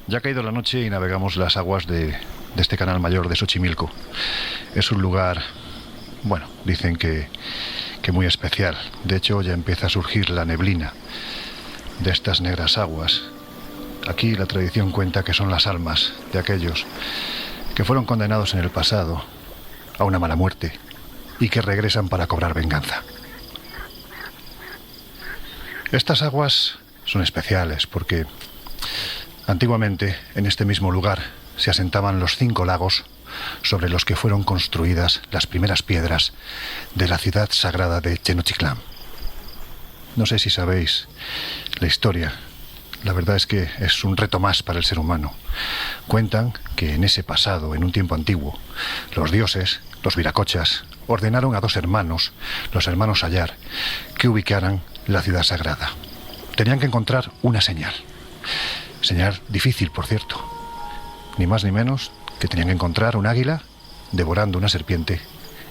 Ya ha caído la noche y navegamos las aguas de este canal mayor de Xochimilco. Es un lugar, bueno, dicen que muy especial. De hecho, ya empieza a surgir la neblina de estas negras aguas. Aquí la tradición cuenta que son las almas de aquellos que fueron condenados en el pasado a una mala muerte y que regresan para cobrar venganza. Estas aguas son especiales porque antiguamente en este mismo lugar se asentaban los 5 lagos sobre los que fueron construidas las primeras piedras de la ciudad sagrada de Tenochtitlán. No sé si sabéis la historia. La verdad es que es un reto más para el ser humano. Cuentan que en ese pasado, en un tiempo antiguo, los dioses, los viracochas, ordenaron a 2 hermanos, los hermanos Ayar, que ubicaran la ciudad sagrada. Tenían que encontrar una señal. Señal difícil, por cierto. Ni más ni menos que tenían que encontrar un águila devorando una serpiente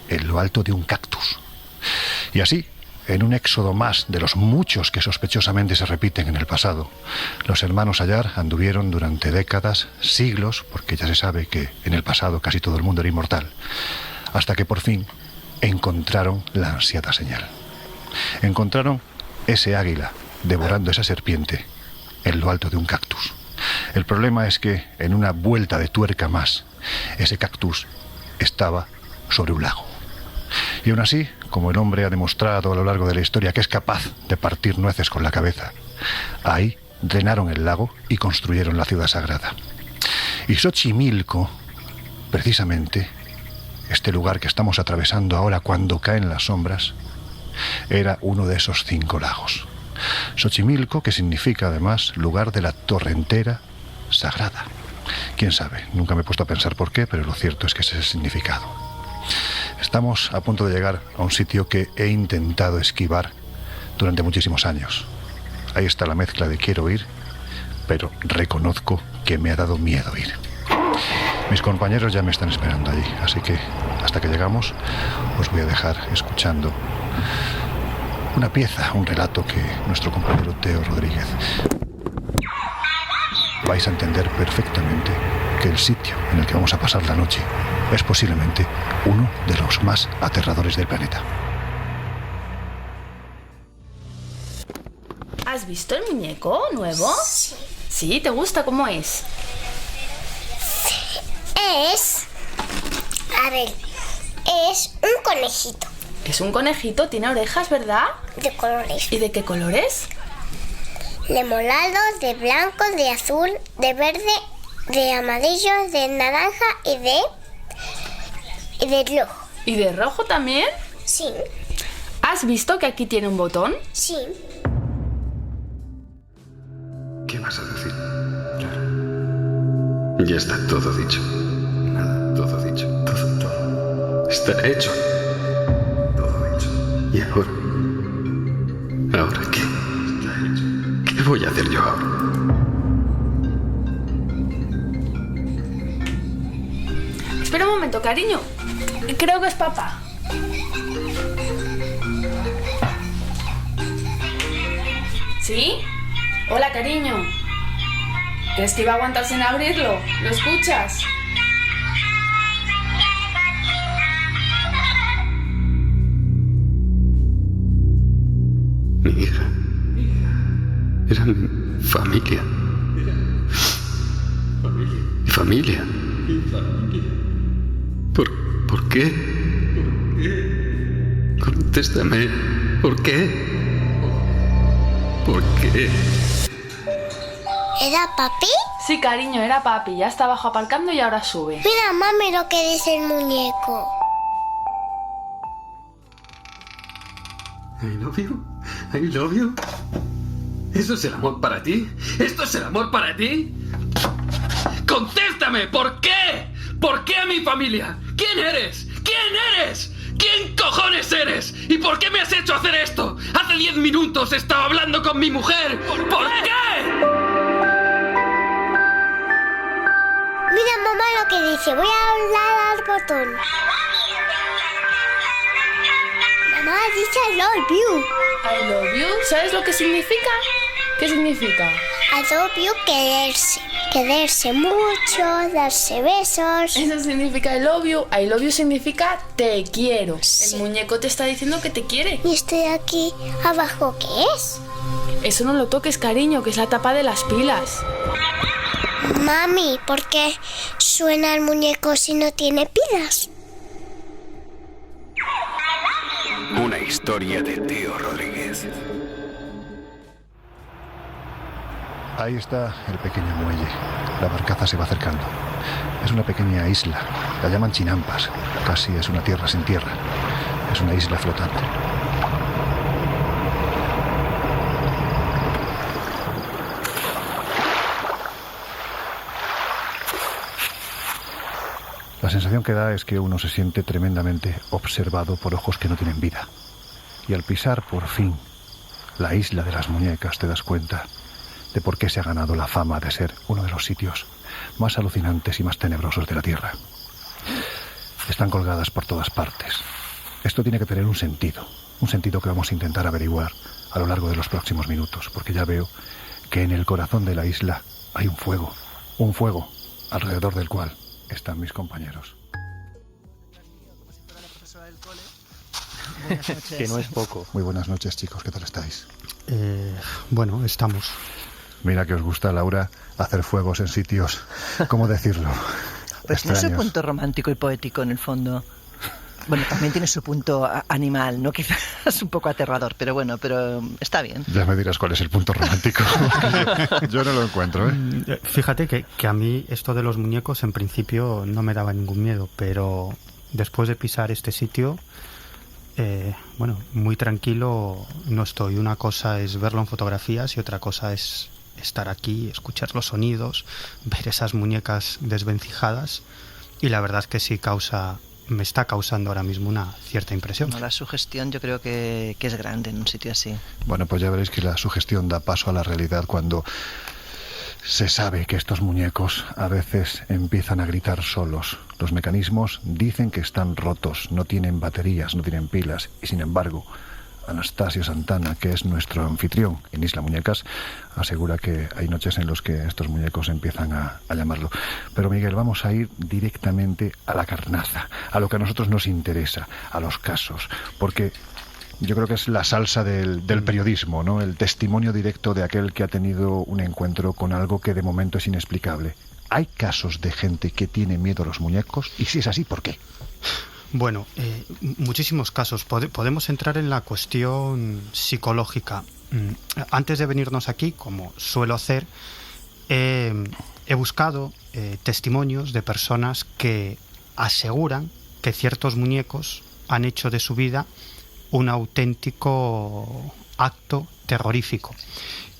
en lo alto de un cactus. Y así, en un éxodo más de los muchos que sospechosamente se repiten en el pasado, los hermanos Ayar anduvieron durante décadas, siglos, porque ya se sabe que en el pasado casi todo el mundo era inmortal, hasta que por fin encontraron la ansiada señal. Encontraron ese águila devorando esa serpiente en lo alto de un cactus. El problema es que en una vuelta de tuerca más, ese cactus estaba sobre un lago. Y aún así, como el hombre ha demostrado a lo largo de la historia que es capaz de partir nueces con la cabeza, ahí drenaron el lago y construyeron la ciudad sagrada. Y Xochimilco, precisamente, este lugar que estamos atravesando ahora cuando caen las sombras, era uno de esos 5 lagos. Xochimilco, que significa además lugar de la torrentera sagrada. Quién sabe, nunca me he puesto a pensar por qué, pero lo cierto es que ese es el significado. Estamos a punto de llegar a un sitio que he intentado esquivar durante muchísimos años. Ahí está la mezcla de quiero ir, pero reconozco que me ha dado miedo ir. Mis compañeros ya me están esperando allí, así que hasta que llegamos os voy a dejar escuchando una pieza, un relato que nuestro compañero Teo Rodríguez. Vais a entender perfectamente que el sitio en el que vamos a pasar la noche es posiblemente uno de los más aterradores del planeta. ¿Has visto el muñeco nuevo? Sí. ¿Sí? ¿Te gusta? ¿Cómo es? Es un conejito Es un conejito, tiene orejas, ¿verdad? de colores. ¿Y de qué colores? De morado, de blanco, de azul, de verde, de amarillo, de naranja y de rojo. ¿Y de rojo también? Sí, ¿Has visto que aquí tiene un botón? sí. ¿Qué vas a decir? Claro. Ya está todo dicho. Nada, todo dicho. Todo. Está hecho. Todo hecho. ¿Y ahora? ¿Ahora qué? Está hecho. ¿Qué voy a hacer yo ahora? Espera un momento, cariño. Creo que es papá. ¿Sí? Hola, cariño. ¿Crees que iba a aguantar sin abrirlo? ¿Lo escuchas? Mi hija. Eran familia. Mi familia. ¿Por qué? Contéstame. ¿Por qué? ¿Por qué? ¿Era papi? Sí, cariño, era papi. Ya está abajo aparcando y ahora sube. Mira, mami, lo que dice el muñeco. I love you. I love you. ¿Eso es el amor para ti? ¿Esto es el amor para ti? ¡Contéstame! ¿Por qué? ¿Por qué a mi familia? ¿Quién eres? ¿Quién eres? ¿Quién cojones eres? ¿Y por qué me has hecho hacer esto? Hace 10 minutos estaba hablando con mi mujer. ¿Por qué? Mira, mamá, lo que dice. Voy a hablar al botón. Mamá dice I love you. I love you. ¿Sabes lo que significa? ¿Qué significa? Adobio, quererse mucho, darse besos. Eso significa I love you. I love you significa te quiero. Sí. El muñeco te está diciendo que te quiere. Y estoy aquí abajo, ¿qué es? Eso no lo toques, cariño, que es la tapa de las pilas. Mami, ¿por qué suena el muñeco si no tiene pilas? Una historia de Teo Rodríguez. Ahí está el pequeño muelle. La barcaza se va acercando. Es una pequeña isla. La llaman Chinampas. Casi es una tierra sin tierra. Es una isla flotante. La sensación que da es que uno se siente tremendamente observado por ojos que no tienen vida. Y al pisar, por fin, la isla de las muñecas, te das cuenta de por qué se ha ganado la fama de ser uno de los sitios más alucinantes y más tenebrosos de la Tierra. Están colgadas por todas partes. Esto tiene que tener un sentido que vamos a intentar averiguar a lo largo de los próximos minutos, porque ya veo que en el corazón de la isla hay un fuego alrededor del cual están mis compañeros. Que no es poco. Muy buenas noches, chicos, ¿qué tal estáis? Bueno, estamos. Mira que os gusta, Laura, hacer fuegos en sitios, ¿cómo decirlo? Pues tiene su extraños. punto romántico y poético en el fondo. Bueno, también tiene su punto animal, ¿no? Quizás un poco aterrador, pero bueno, pero está bien. Ya me dirás cuál es el punto romántico. Yo no lo encuentro, ¿eh? Fíjate que a mí esto de los muñecos en principio no me daba ningún miedo, pero después de pisar este sitio, bueno, muy tranquilo no estoy. Una cosa es verlo en fotografías y otra cosa es estar aquí, escuchar los sonidos, ver esas muñecas desvencijadas, y la verdad es que sí me está causando ahora mismo una cierta impresión. No, la sugestión yo creo que es grande en un sitio así. Bueno, pues ya veréis que la sugestión da paso a la realidad cuando se sabe que estos muñecos a veces empiezan a gritar solos. Los mecanismos dicen que están rotos, no tienen baterías, no tienen pilas, y sin embargo, Anastasio Santana, que es nuestro anfitrión en Isla Muñecas, asegura que hay noches en las que estos muñecos empiezan a llamarlo. Pero Miguel, vamos a ir directamente a la carnaza, a lo que a nosotros nos interesa, a los casos, porque yo creo que es la salsa del periodismo, ¿no? El testimonio directo de aquel que ha tenido un encuentro con algo que de momento es inexplicable. ¿Hay casos de gente que tiene miedo a los muñecos? Y si es así, ¿por qué? Bueno, muchísimos casos. Podemos entrar en la cuestión psicológica. Antes de venirnos aquí, como suelo hacer, he buscado testimonios de personas que aseguran que ciertos muñecos han hecho de su vida un auténtico acto terrorífico.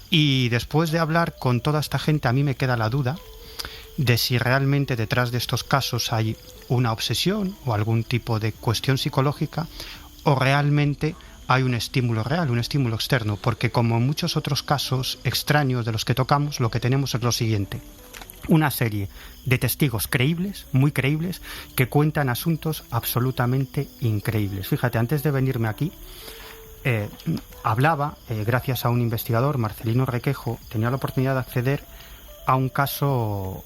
Y después de hablar con toda esta gente, a mí me queda la duda de si realmente detrás de estos casos hay una obsesión o algún tipo de cuestión psicológica, o realmente hay un estímulo real, un estímulo externo, porque como en muchos otros casos extraños de los que tocamos, lo que tenemos es lo siguiente: una serie de testigos creíbles, muy creíbles, que cuentan asuntos absolutamente increíbles. Fíjate, antes de venirme aquí, hablaba, gracias a un investigador, Marcelino Requejo, tenía la oportunidad de acceder a un caso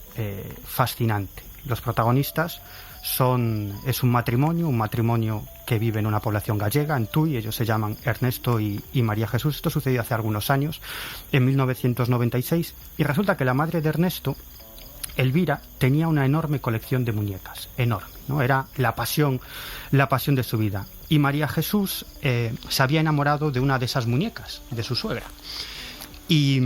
fascinante. Los protagonistas es un matrimonio que vive en una población gallega, en Tui. Ellos se llaman Ernesto y María Jesús. Esto sucedió hace algunos años, en 1996, y resulta que la madre de Ernesto, Elvira, tenía una enorme colección de muñecas, enorme, ¿no? Era la pasión de su vida. Y María Jesús se había enamorado de una de esas muñecas, de su suegra. Y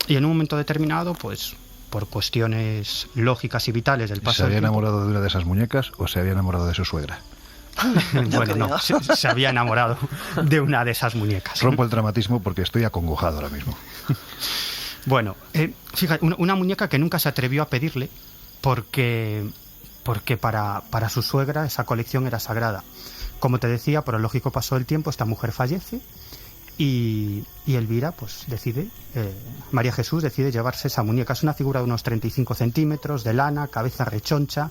en un momento determinado, pues por cuestiones lógicas y vitales del paso ¿Se había del tiempo, enamorado de una de esas muñecas o se había enamorado de su suegra? bueno, no, se había enamorado de una de esas muñecas. Rompo el dramatismo porque estoy acongojado ahora mismo. Bueno, fíjate, una muñeca que nunca se atrevió a pedirle porque para su suegra esa colección era sagrada. Como te decía, por el lógico paso del tiempo, esta mujer fallece y Elvira, pues María Jesús decide llevarse esa muñeca. Es una figura de unos 35 centímetros, de lana, cabeza rechoncha,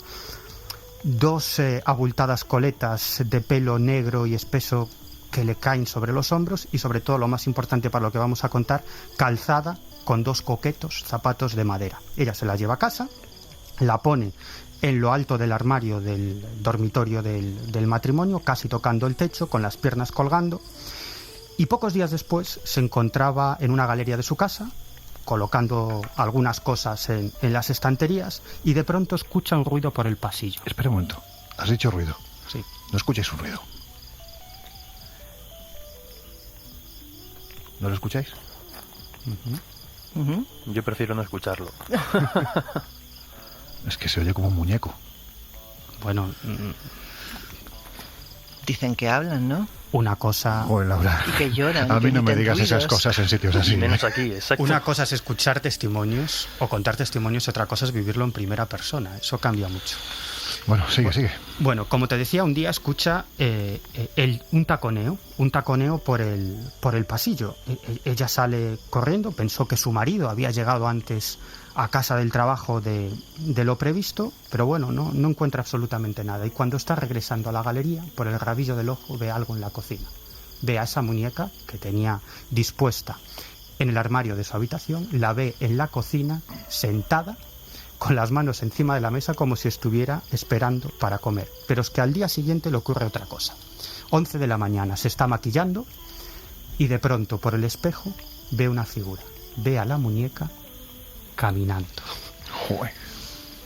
dos abultadas coletas de pelo negro y espeso que le caen sobre los hombros, y sobre todo, lo más importante para lo que vamos a contar, calzada con 2 coquetos zapatos de madera. Ella se la lleva a casa, la pone en lo alto del armario del dormitorio del matrimonio, casi tocando el techo, con las piernas colgando, y pocos días después se encontraba en una galería de su casa, colocando algunas cosas en las estanterías, y de pronto escucha un ruido por el pasillo. Espera un momento. ¿Has dicho ruido? Sí. No escucháis un ruido. ¿No lo escucháis? Yo prefiero no escucharlo. Es que se oye como un muñeco. Bueno, Dicen que hablan, ¿no? una cosa... Joder, Laura. Y que lloran. A que mí no me emiten digas esas ruidos. cosas en sitios así. Y menos aquí, exacto. Una cosa es escuchar testimonios o contar testimonios, otra cosa es vivirlo en primera persona. Eso cambia mucho. Bueno, sigue. Bueno, como te decía, un día escucha un taconeo por el pasillo. Ella sale corriendo, pensó que su marido había llegado antes a casa del trabajo de lo previsto, pero bueno, no encuentra absolutamente nada. Y cuando está regresando a la galería, por el rabillo del ojo ve algo en la cocina. Ve a esa muñeca que tenía dispuesta en el armario de su habitación, la ve en la cocina, sentada, con las manos encima de la mesa como si estuviera esperando para comer. Pero es que al día siguiente le ocurre otra cosa. 11 de la mañana, se está maquillando y de pronto por el espejo ve una figura. Ve a la muñeca caminando. Joder.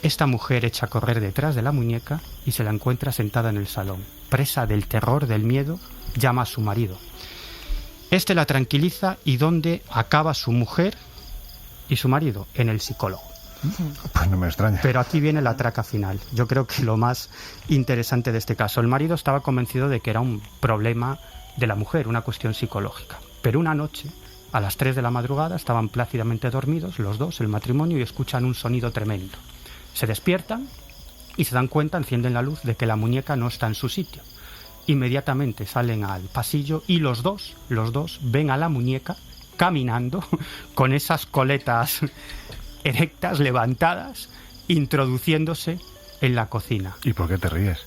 Esta mujer echa a correr detrás de la muñeca y se la encuentra sentada en el salón. Presa del terror, del miedo, llama a su marido. Este la tranquiliza y ¿dónde acaba su mujer y su marido? En el psicólogo. Pues no me extraña. Pero aquí viene la traca final. Yo creo que lo más interesante de este caso. El marido estaba convencido de que era un problema de la mujer, una cuestión psicológica. Pero una noche, a las 3 de la madrugada, estaban plácidamente dormidos los dos, el matrimonio, y escuchan un sonido tremendo. Se despiertan y se dan cuenta, encienden la luz, de que la muñeca no está en su sitio. Inmediatamente salen al pasillo y los dos ven a la muñeca caminando con esas coletas erectas, levantadas, introduciéndose en la cocina. ¿Y por qué te ríes?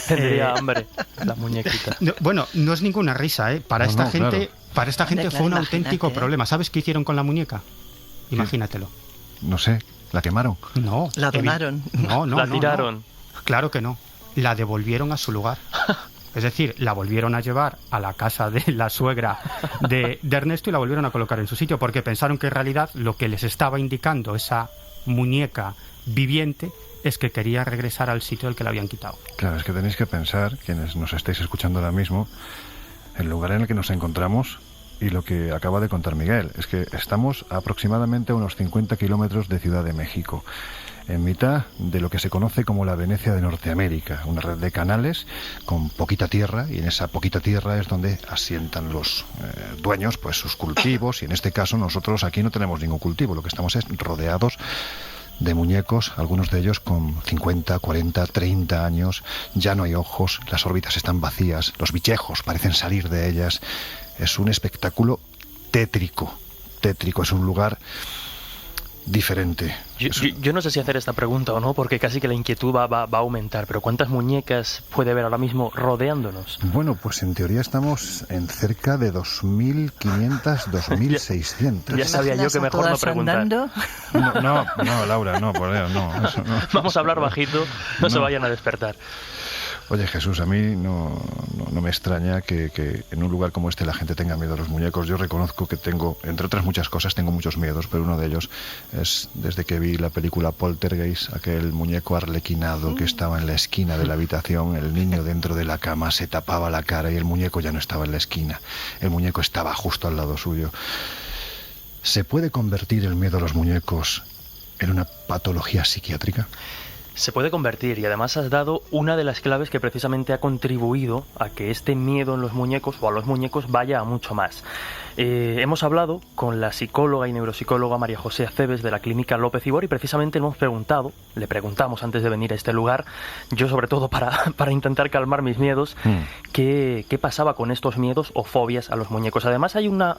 Tendría hambre la muñequita. Bueno, no es ninguna risa, ¿eh? Para esta gente Hombre, fue un claro, auténtico imagínate. problema. ¿Sabes qué hicieron con la muñeca? Imagínatelo. No sé. ¿La quemaron? No. La donaron. No. La tiraron. no. Claro que no. La devolvieron a su lugar. Es decir, la volvieron a llevar a la casa de la suegra de Ernesto y la volvieron a colocar en su sitio porque pensaron que en realidad lo que les estaba indicando esa muñeca viviente es que quería regresar al sitio del que la habían quitado. Claro, es que tenéis que pensar, quienes nos estáis escuchando ahora mismo, el lugar en el que nos encontramos y lo que acaba de contar Miguel. Es que estamos aproximadamente a unos 50 kilómetros de Ciudad de México, en mitad de lo que se conoce como la Venecia de Norteamérica, una red de canales con poquita tierra, y en esa poquita tierra es donde asientan los dueños pues sus cultivos, y en este caso nosotros aquí no tenemos ningún cultivo, lo que estamos es rodeados de muñecos, algunos de ellos con 50, 40, 30 años, ya no hay ojos, las órbitas están vacías, los bichejos parecen salir de ellas. Es un espectáculo tétrico, es un lugar diferente. Yo no sé si hacer esta pregunta o no, porque casi que la inquietud va a aumentar, pero ¿cuántas muñecas puede haber ahora mismo rodeándonos? Bueno, pues en teoría estamos en cerca de 2.500, 2.600. Ya sabía yo que mejor no preguntar. Andando? No, Laura, no, por Dios, no, eso no. Vamos a hablar bajito, no se vayan a despertar. Oye, Jesús, a mí no me extraña que en un lugar como este la gente tenga miedo a los muñecos. Yo reconozco que tengo, entre otras muchas cosas, tengo muchos miedos, pero uno de ellos es desde que vi la película Poltergeist, aquel muñeco arlequinado que estaba en la esquina de la habitación, el niño dentro de la cama se tapaba la cara y el muñeco ya no estaba en la esquina, el muñeco estaba justo al lado suyo. ¿Se puede convertir el miedo a los muñecos en una patología psiquiátrica? Se puede convertir, y además has dado una de las claves que precisamente ha contribuido a que este miedo en los muñecos o a los muñecos vaya a mucho más. Hemos hablado con la psicóloga y neuropsicóloga María José Aceves de la clínica López Ibor y precisamente le preguntamos antes de venir a este lugar, yo sobre todo para intentar calmar mis miedos, qué pasaba con estos miedos o fobias a los muñecos. Además hay una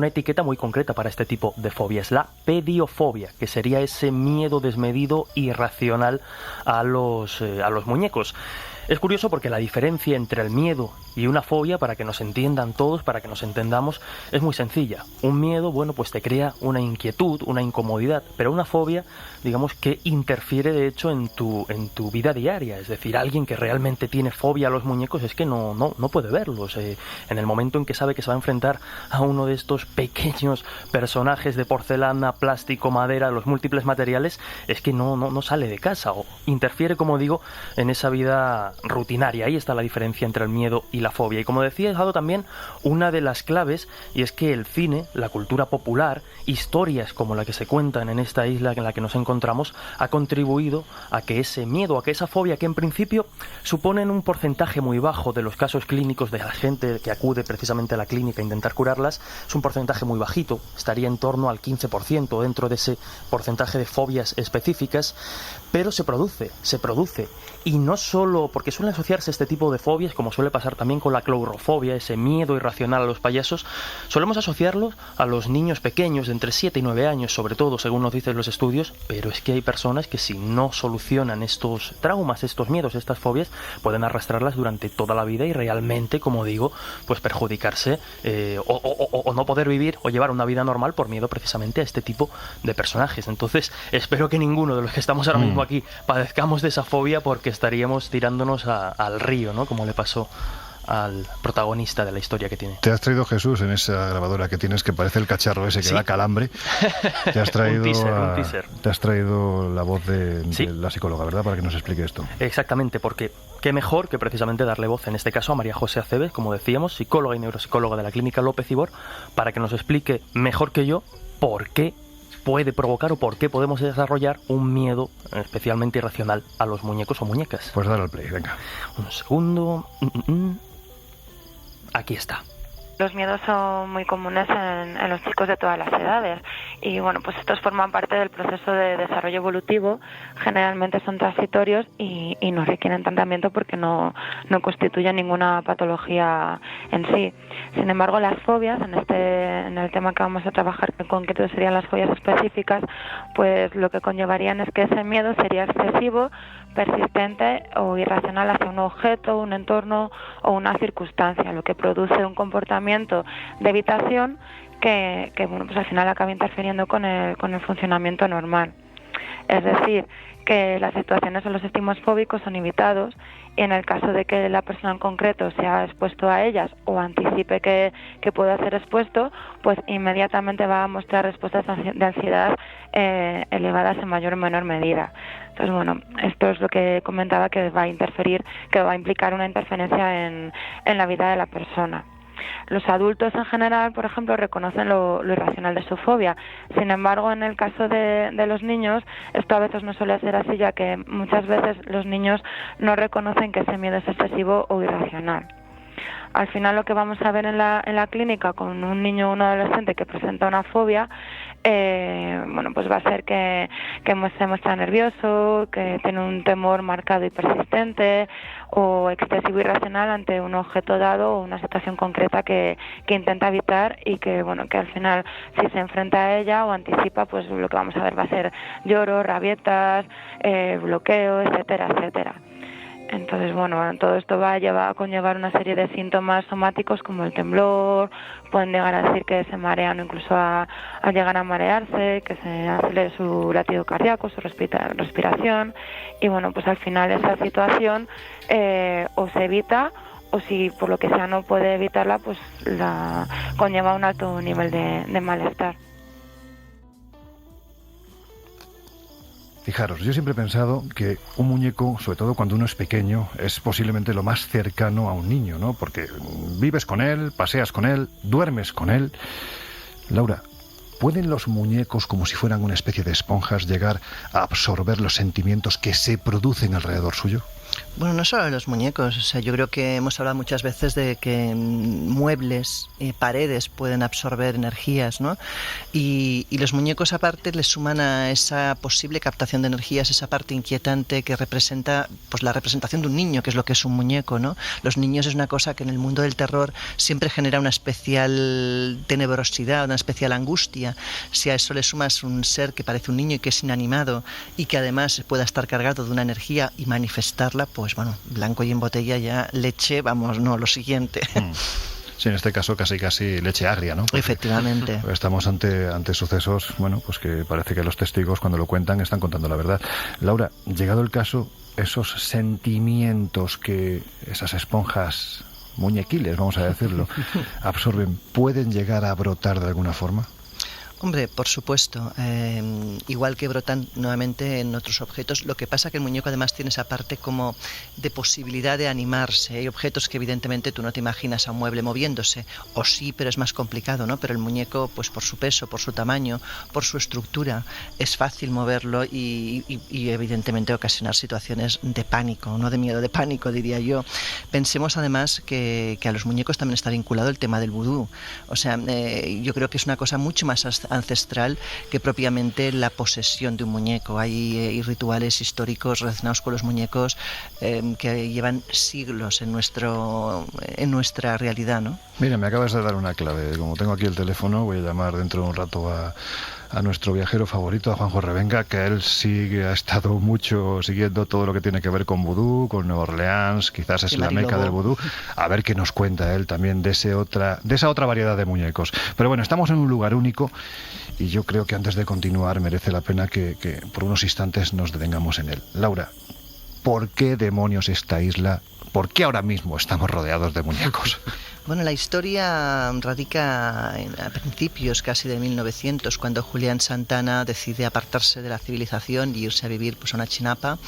etiqueta muy concreta para este tipo de fobias, la pediofobia, que sería ese miedo desmedido, irracional a los muñecos. Es curioso porque la diferencia entre el miedo y una fobia, para que nos entiendan todos, para que nos entendamos, es muy sencilla. Un miedo, bueno, pues te crea una inquietud, una incomodidad, pero una fobia, digamos que interfiere de hecho en tu vida diaria. Es decir, alguien que realmente tiene fobia a los muñecos es que no puede verlos. En el momento en que sabe que se va a enfrentar a uno de estos pequeños personajes de porcelana, plástico, madera, los múltiples materiales, es que no sale de casa, o interfiere, como digo, en esa vida rutinaria. Ahí está la diferencia entre el miedo y la fobia. Y como decía, he dado también una de las claves, y es que el cine, la cultura popular, historias como la que se cuentan en esta isla en la que nos encontramos, ha contribuido a que ese miedo, a que esa fobia, que en principio suponen un porcentaje muy bajo de los casos clínicos de la gente que acude precisamente a la clínica a intentar curarlas, es un porcentaje muy bajito, estaría en torno al 15% dentro de ese porcentaje de fobias específicas, pero se produce, y no solo porque suelen asociarse este tipo de fobias, como suele pasar también con la clourofobia, ese miedo irracional a los payasos, solemos asociarlos a los niños pequeños de entre 7 y 9 años, sobre todo, según nos dicen los estudios, pero es que hay personas que si no solucionan estos traumas, estos miedos, estas fobias, pueden arrastrarlas durante toda la vida y realmente, como digo, pues perjudicarse o no poder vivir o llevar una vida normal por miedo precisamente a este tipo de personajes. Entonces, espero que ninguno de los que estamos ahora mismo aquí padezcamos de esa fobia, porque estaríamos tirándonos al río, ¿no? Como le pasó al protagonista de la historia que tiene. Te has traído, Jesús, en esa grabadora que tienes, que parece el cacharro ese que da calambre. Te has traído un teaser. Te has traído la voz de la psicóloga, ¿verdad? Para que nos explique esto. Exactamente, porque qué mejor que precisamente darle voz, en este caso, a María José Aceves, como decíamos, psicóloga y neuropsicóloga de la Clínica López Ibor, para que nos explique mejor que yo por qué puede provocar o por qué podemos desarrollar un miedo especialmente irracional a los muñecos o muñecas. Pues dale al play, venga. Un segundo. Aquí está. Los miedos son muy comunes en los chicos de todas las edades y bueno, pues estos forman parte del proceso de desarrollo evolutivo, generalmente son transitorios y no requieren tratamiento porque no constituyen ninguna patología en sí. Sin embargo, las fobias, en el tema que vamos a trabajar, que en concreto serían las fobias específicas, pues lo que conllevarían es que ese miedo sería excesivo, persistente o irracional hacia un objeto, un entorno o una circunstancia, lo que produce un comportamiento de evitación que bueno, pues al final acaba interfiriendo con el funcionamiento normal. Es decir, que las situaciones o los estímulos fóbicos son evitados y en el caso de que la persona en concreto sea expuesto a ellas o anticipe que pueda ser expuesto, pues inmediatamente va a mostrar respuestas de ansiedad elevadas en mayor o menor medida. Entonces, bueno, esto es lo que comentaba, que va a interferir, que va a implicar una interferencia en la vida de la persona. Los adultos en general, por ejemplo, reconocen lo irracional de su fobia. Sin embargo, en el caso de los niños, esto a veces no suele ser así, ya que muchas veces los niños no reconocen que ese miedo es excesivo o irracional. Al final, lo que vamos a ver en la clínica con un niño o un adolescente que presenta una fobia, bueno, pues va a ser que se muestra nervioso, que tiene un temor marcado y persistente o excesivo irracional ante un objeto dado o una situación concreta que intenta evitar y que, bueno, que al final, si se enfrenta a ella o anticipa, pues lo que vamos a ver va a ser lloro, rabietas, bloqueo, etcétera, etcétera. Entonces, bueno, todo esto va a conllevar una serie de síntomas somáticos como el temblor, pueden llegar a decir que se marean o incluso a llegar a marearse, que se acelere su latido cardíaco, su respiración y bueno, pues al final esa situación o se evita o si por lo que sea no puede evitarla, pues la conlleva un alto nivel de malestar. Fijaros, yo siempre he pensado que un muñeco, sobre todo cuando uno es pequeño, es posiblemente lo más cercano a un niño, ¿no? Porque vives con él, paseas con él, duermes con él. Laura, ¿pueden los muñecos, como si fueran una especie de esponjas, llegar a absorber los sentimientos que se producen alrededor suyo? Bueno, no solo de los muñecos, o sea, yo creo que hemos hablado muchas veces de que muebles, paredes pueden absorber energías, ¿no? Y los muñecos aparte le suman a esa posible captación de energías, esa parte inquietante que representa, pues la representación de un niño, que es lo que es un muñeco, ¿no? Los niños es una cosa que en el mundo del terror siempre genera una especial tenebrosidad, una especial angustia. Si a eso le sumas un ser que parece un niño y que es inanimado y que además pueda estar cargado de una energía y manifestarla, verla, pues bueno, blanco y en botella ya leche, vamos, no, lo siguiente. Sí, en este caso casi leche agria, ¿no? Porque efectivamente. Estamos ante sucesos, bueno, pues que parece que los testigos cuando lo cuentan están contando la verdad. Laura, llegado el caso, esos sentimientos que esas esponjas muñequiles, vamos a decirlo, absorben, ¿pueden llegar a brotar de alguna forma? Hombre, por supuesto, igual que brotan nuevamente en otros objetos, lo que pasa que el muñeco además tiene esa parte como de posibilidad de animarse. Hay objetos que evidentemente tú no te imaginas a un mueble moviéndose, o sí, pero es más complicado, ¿no? Pero el muñeco, pues por su peso, por su tamaño, por su estructura, es fácil moverlo y evidentemente ocasionar situaciones de pánico, no de miedo, de pánico, diría yo. Pensemos además que a los muñecos también está vinculado el tema del vudú. O sea, yo creo que es una cosa mucho más ancestral que propiamente la posesión de un muñeco. Hay rituales históricos relacionados con los muñecos que llevan siglos en nuestra realidad, ¿no? Mira, me acabas de dar una clave. Como tengo aquí el teléfono, voy a llamar dentro de un rato a nuestro viajero favorito, a Juanjo Revenga, que él sí ha estado mucho siguiendo todo lo que tiene que ver con vudú, con Nueva Orleans, quizás es la meca del vudú. A ver qué nos cuenta él también de esa otra variedad de muñecos. Pero bueno, estamos en un lugar único y yo creo que antes de continuar merece la pena que por unos instantes nos detengamos en él. Laura, ¿por qué demonios esta isla? ¿Por qué ahora mismo estamos rodeados de muñecos? Bueno, la historia radica a principios casi de 1900, cuando Julián Santana decide apartarse de la civilización y irse a vivir pues, a una chinapa,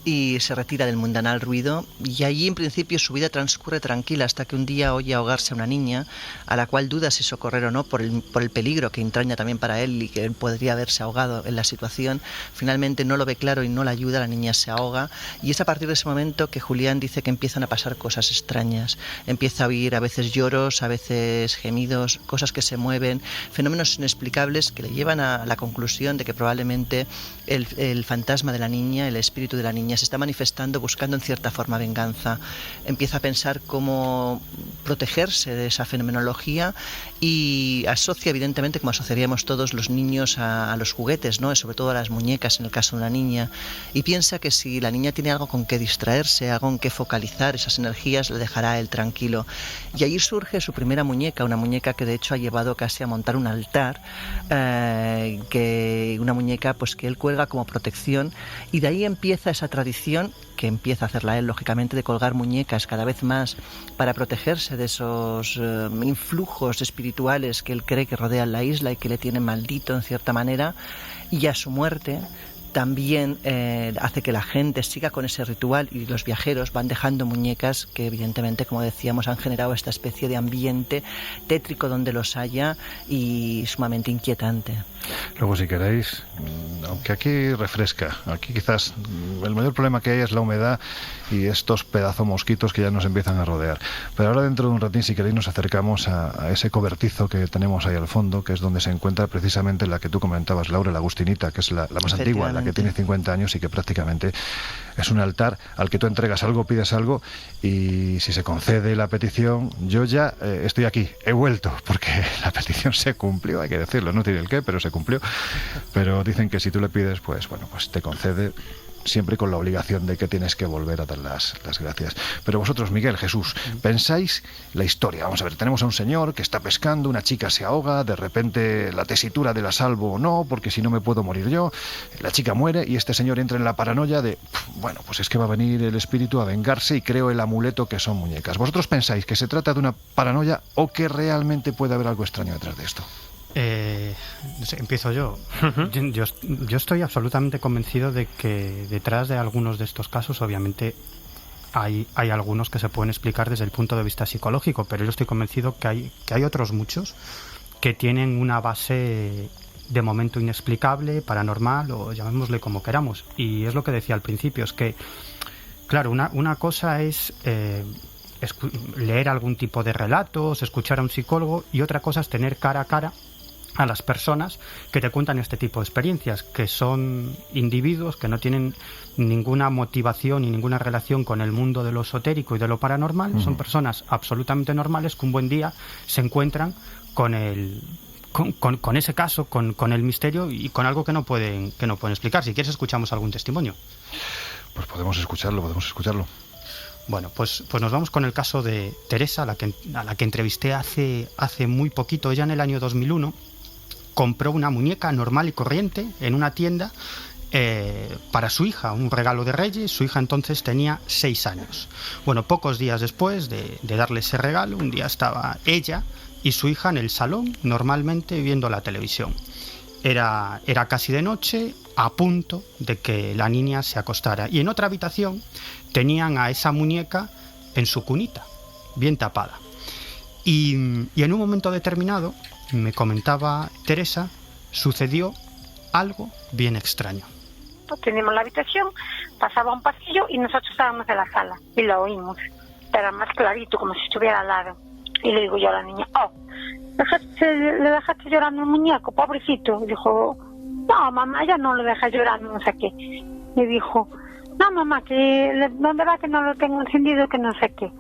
y se retira del mundanal ruido, y allí en principio su vida transcurre tranquila hasta que un día oye ahogarse a una niña a la cual duda si socorrer o no por el peligro que entraña también para él y que él podría haberse ahogado en la situación. Finalmente no lo ve claro y no la ayuda, la niña se ahoga, y es a partir de ese momento que Julián dice que empiezan a pasar cosas extrañas. Empieza a oír a veces lloros, a veces gemidos, cosas que se mueven, fenómenos inexplicables que le llevan a la conclusión de que probablemente el fantasma de la niña, el espíritu de la niña, se está manifestando buscando en cierta forma venganza. Empieza a pensar cómo protegerse de esa fenomenología y asocia evidentemente, como asociaríamos todos los niños a los juguetes, ¿no? Sobre todo a las muñecas en el caso de una niña, y piensa que si la niña tiene algo con que distraerse, algo en que focalizar esas energías, le dejará a él tranquilo. Y allí surge su primera muñeca, una muñeca que de hecho ha llevado casi a montar un altar, una muñeca pues que él cuelga como protección, y de ahí empieza esa tradición que empieza a hacerla él, lógicamente, de colgar muñecas cada vez más para protegerse de esos influjos espirituales que él cree que rodean la isla y que le tienen maldito en cierta manera, y a su muerte también hace que la gente siga con ese ritual, y los viajeros van dejando muñecas que evidentemente, como decíamos, han generado esta especie de ambiente tétrico donde los haya y sumamente inquietante. Luego, si queréis, aunque aquí refresca, aquí quizás el mayor problema que hay es la humedad y estos pedazos mosquitos que ya nos empiezan a rodear. Pero ahora, dentro de un ratín, si queréis, nos acercamos a ese cobertizo que tenemos ahí al fondo, que es donde se encuentra precisamente la que tú comentabas, Laura, la Agustinita, que es la más antigua, la que tiene 50 años y que prácticamente es un altar al que tú entregas algo, pides algo, y si se concede la petición, yo ya estoy aquí, he vuelto, porque la petición se cumplió, hay que decirlo, no tiene el qué, pero se cumplió. Pero dicen que si tú le pides, pues bueno, pues te concede, siempre con la obligación de que tienes que volver a dar las gracias. Pero vosotros, Miguel, Jesús, pensáis la historia. Vamos a ver, tenemos a un señor que está pescando, una chica se ahoga, de repente la tesitura de la salvo o no, porque si no me puedo morir yo, la chica muere y este señor entra en la paranoia de, bueno, pues es que va a venir el espíritu a vengarse y creo el amuleto que son muñecas. ¿Vosotros pensáis que se trata de una paranoia o que realmente puede haber algo extraño detrás de esto? No sé, empiezo yo. Yo estoy absolutamente convencido de que detrás de algunos de estos casos, obviamente, hay algunos que se pueden explicar desde el punto de vista psicológico, pero yo estoy convencido que hay otros muchos que tienen una base de momento inexplicable, paranormal, o llamémosle como queramos. Y es lo que decía al principio, es que, claro, una cosa es leer algún tipo de relatos, escuchar a un psicólogo, y otra cosa es tener cara a cara a las personas que te cuentan este tipo de experiencias, que son individuos que no tienen ninguna motivación y ninguna relación con el mundo de lo esotérico y de lo paranormal. Son personas absolutamente normales que un buen día se encuentran con ese caso, con el misterio y con algo que no pueden explicar. Si quieres, escuchamos algún testimonio. Pues podemos escucharlo. Bueno, pues nos vamos con el caso de Teresa, a la que entrevisté hace muy poquito. Ella en el año 2001 compró una muñeca normal y corriente en una tienda para su hija, un regalo de Reyes. Su hija entonces tenía 6 años. Bueno, pocos días después de darle ese regalo, un día estaba ella y su hija en el salón, normalmente viendo la televisión. Era casi de noche, a punto de que la niña se acostara. Y en otra habitación tenían a esa muñeca en su cunita, bien tapada. Y en un momento determinado, me comentaba Teresa, sucedió algo bien extraño. Teníamos la habitación, pasaba un pasillo y nosotros estábamos en la sala y lo oímos. Era más clarito, como si estuviera al lado. Y le digo yo a la niña, ¿le dejaste llorando el muñeco, pobrecito? Y dijo, no, mamá, ya no lo deja llorando, no sé qué. Y dijo, no, mamá, que ¿dónde va que no lo tengo encendido, que no sé qué?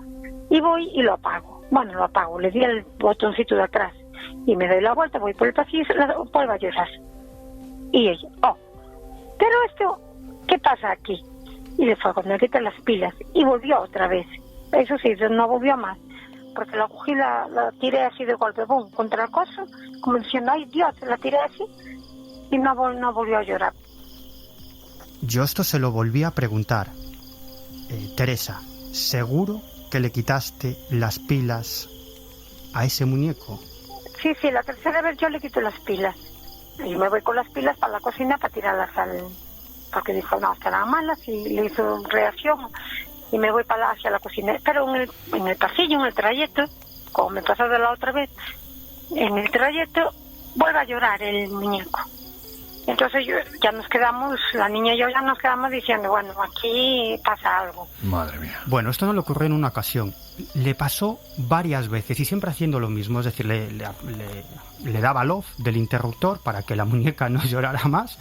Y voy y lo apago. Bueno, lo apago, le di el botoncito de atrás. Y me doy la vuelta, voy por el pasillo y se la vuelvo a llorar. Y ella, pero esto, ¿qué pasa aquí? Y le fue cuando le quité las pilas y volvió otra vez. Eso sí, no volvió más, porque la cogí, la tiré así de golpe, boom, contra el coso, como diciendo, ay Dios, la tiré así y no volvió a llorar. Yo esto se lo volví a preguntar. Teresa, ¿seguro que le quitaste las pilas a ese muñeco? Sí, la tercera vez yo le quito las pilas. Y me voy con las pilas para la cocina para tirarlas porque dijo, no, estarán malas, y le hizo reacción y me voy hacia la cocina. Pero en el pasillo, en el trayecto, como me pasó de la otra vez, en el trayecto vuelve a llorar el muñeco. Entonces ya nos quedamos, la niña y yo ya nos quedamos diciendo, bueno, aquí pasa algo. Madre mía. Bueno, esto no le ocurrió en una ocasión. Le pasó varias veces y siempre haciendo lo mismo. Es decir, le daba love del interruptor para que la muñeca no llorara más.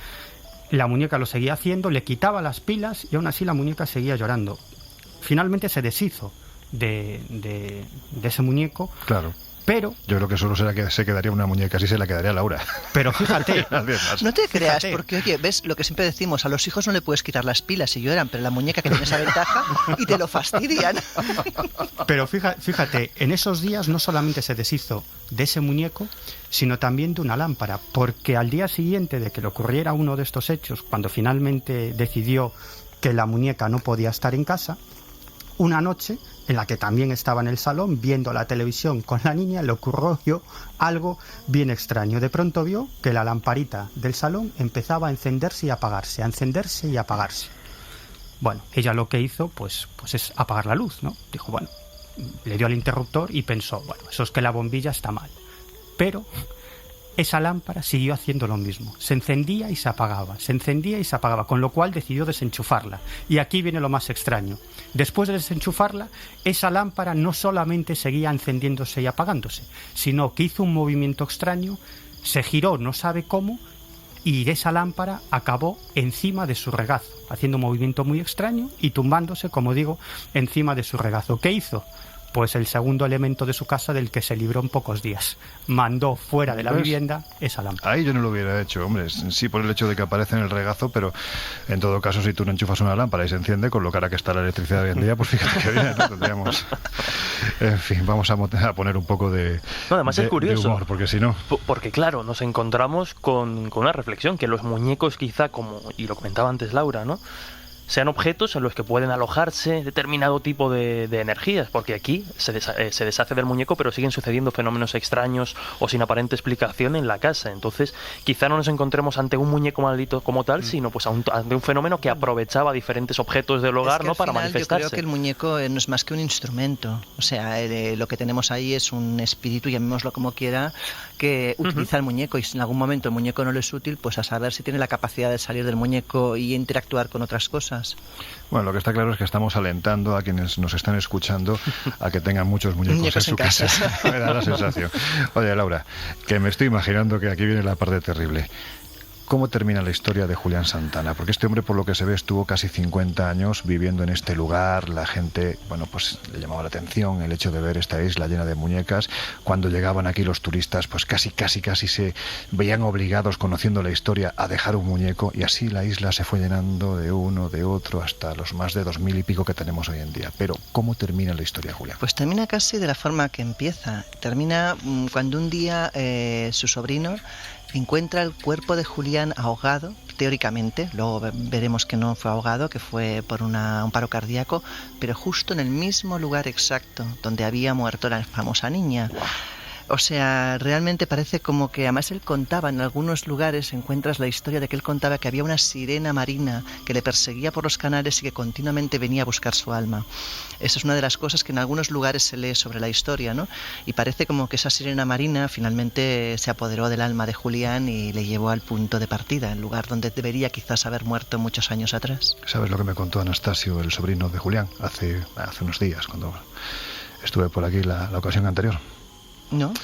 La muñeca lo seguía haciendo, le quitaba las pilas y aún así la muñeca seguía llorando. Finalmente se deshizo de ese muñeco. Claro. Pero yo creo que solo se quedaría una muñeca, así se la quedaría Laura. Pero fíjate, no te creas, porque oye, ves lo que siempre decimos, a los hijos no le puedes quitar las pilas si lloran, pero la muñeca que tiene esa ventaja y te lo fastidian. Pero fíjate, en esos días no solamente se deshizo de ese muñeco, sino también de una lámpara, porque al día siguiente de que le ocurriera uno de estos hechos, cuando finalmente decidió que la muñeca no podía estar en casa, una noche en la que también estaba en el salón viendo la televisión con la niña, le ocurrió algo bien extraño. De pronto vio que la lamparita del salón empezaba a encenderse y apagarse, a encenderse y apagarse. Bueno, ella lo que hizo pues es apagar la luz, ¿no? Dijo, bueno, le dio al interruptor y pensó, bueno, eso es que la bombilla está mal. Pero esa lámpara siguió haciendo lo mismo. Se encendía y se apagaba, con lo cual decidió desenchufarla. Y aquí viene lo más extraño. Después de desenchufarla, esa lámpara no solamente seguía encendiéndose y apagándose, sino que hizo un movimiento extraño, se giró no sabe cómo, y esa lámpara acabó encima de su regazo, haciendo un movimiento muy extraño y tumbándose, como digo, encima de su regazo. ¿Qué hizo? Pues el segundo elemento de su casa del que se libró en pocos días. Mandó fuera de la vivienda esa lámpara. Ahí yo no lo hubiera hecho, hombre. Sí, por el hecho de que aparece en el regazo, pero en todo caso, si tú no enchufas una lámpara y se enciende, con lo cara que está la electricidad hoy en día, pues fíjate que bien, ¿no? Tendríamos... En fin, vamos a poner un poco de, no, además es curioso, de humor, porque si no... Porque claro, nos encontramos con una reflexión, que los muñecos quizá, y lo comentaba antes Laura, ¿no?, sean objetos en los que pueden alojarse determinado tipo de energías, porque aquí se deshace del muñeco, pero siguen sucediendo fenómenos extraños o sin aparente explicación en la casa. Entonces, quizá no nos encontremos ante un muñeco maldito como tal, sino pues ante un fenómeno que aprovechaba diferentes objetos del hogar, ¿no?, para manifestarse. Yo creo que el muñeco no es más que un instrumento. O sea, lo que tenemos ahí es un espíritu, llamémoslo como quiera, que utiliza el muñeco, y si en algún momento el muñeco no le es útil, pues a saber si tiene la capacidad de salir del muñeco y interactuar con otras cosas. Bueno, lo que está claro es que estamos alentando a quienes nos están escuchando a que tengan muchos muñecos en su casa. Me da la sensación. Oye, Laura, que me estoy imaginando que aquí viene la parte terrible. ¿Cómo termina la historia de Julián Santana? Porque este hombre, por lo que se ve, estuvo casi 50 años viviendo en este lugar. La gente, bueno, pues le llamaba la atención el hecho de ver esta isla llena de muñecas. Cuando llegaban aquí los turistas, pues casi se veían obligados, conociendo la historia, a dejar un muñeco, y así la isla se fue llenando de uno, de otro, hasta los más de 2000 y pico que tenemos hoy en día. Pero, ¿cómo termina la historia, Julián? Pues termina casi de la forma que empieza. Termina cuando un día su sobrino encuentra el cuerpo de Julián ahogado, teóricamente, luego veremos que no fue ahogado, que fue por un paro cardíaco, pero justo en el mismo lugar exacto donde había muerto la famosa niña. O sea, realmente parece como que, además él contaba, en algunos lugares encuentras la historia de que él contaba que había una sirena marina que le perseguía por los canales y que continuamente venía a buscar su alma. Esa es una de las cosas que en algunos lugares se lee sobre la historia, ¿no? Y parece como que esa sirena marina finalmente se apoderó del alma de Julián y le llevó al punto de partida, el lugar donde debería quizás haber muerto muchos años atrás. ¿Sabes lo que me contó Anastasio, el sobrino de Julián, hace unos días, cuando estuve por aquí la ocasión anterior? ¿No?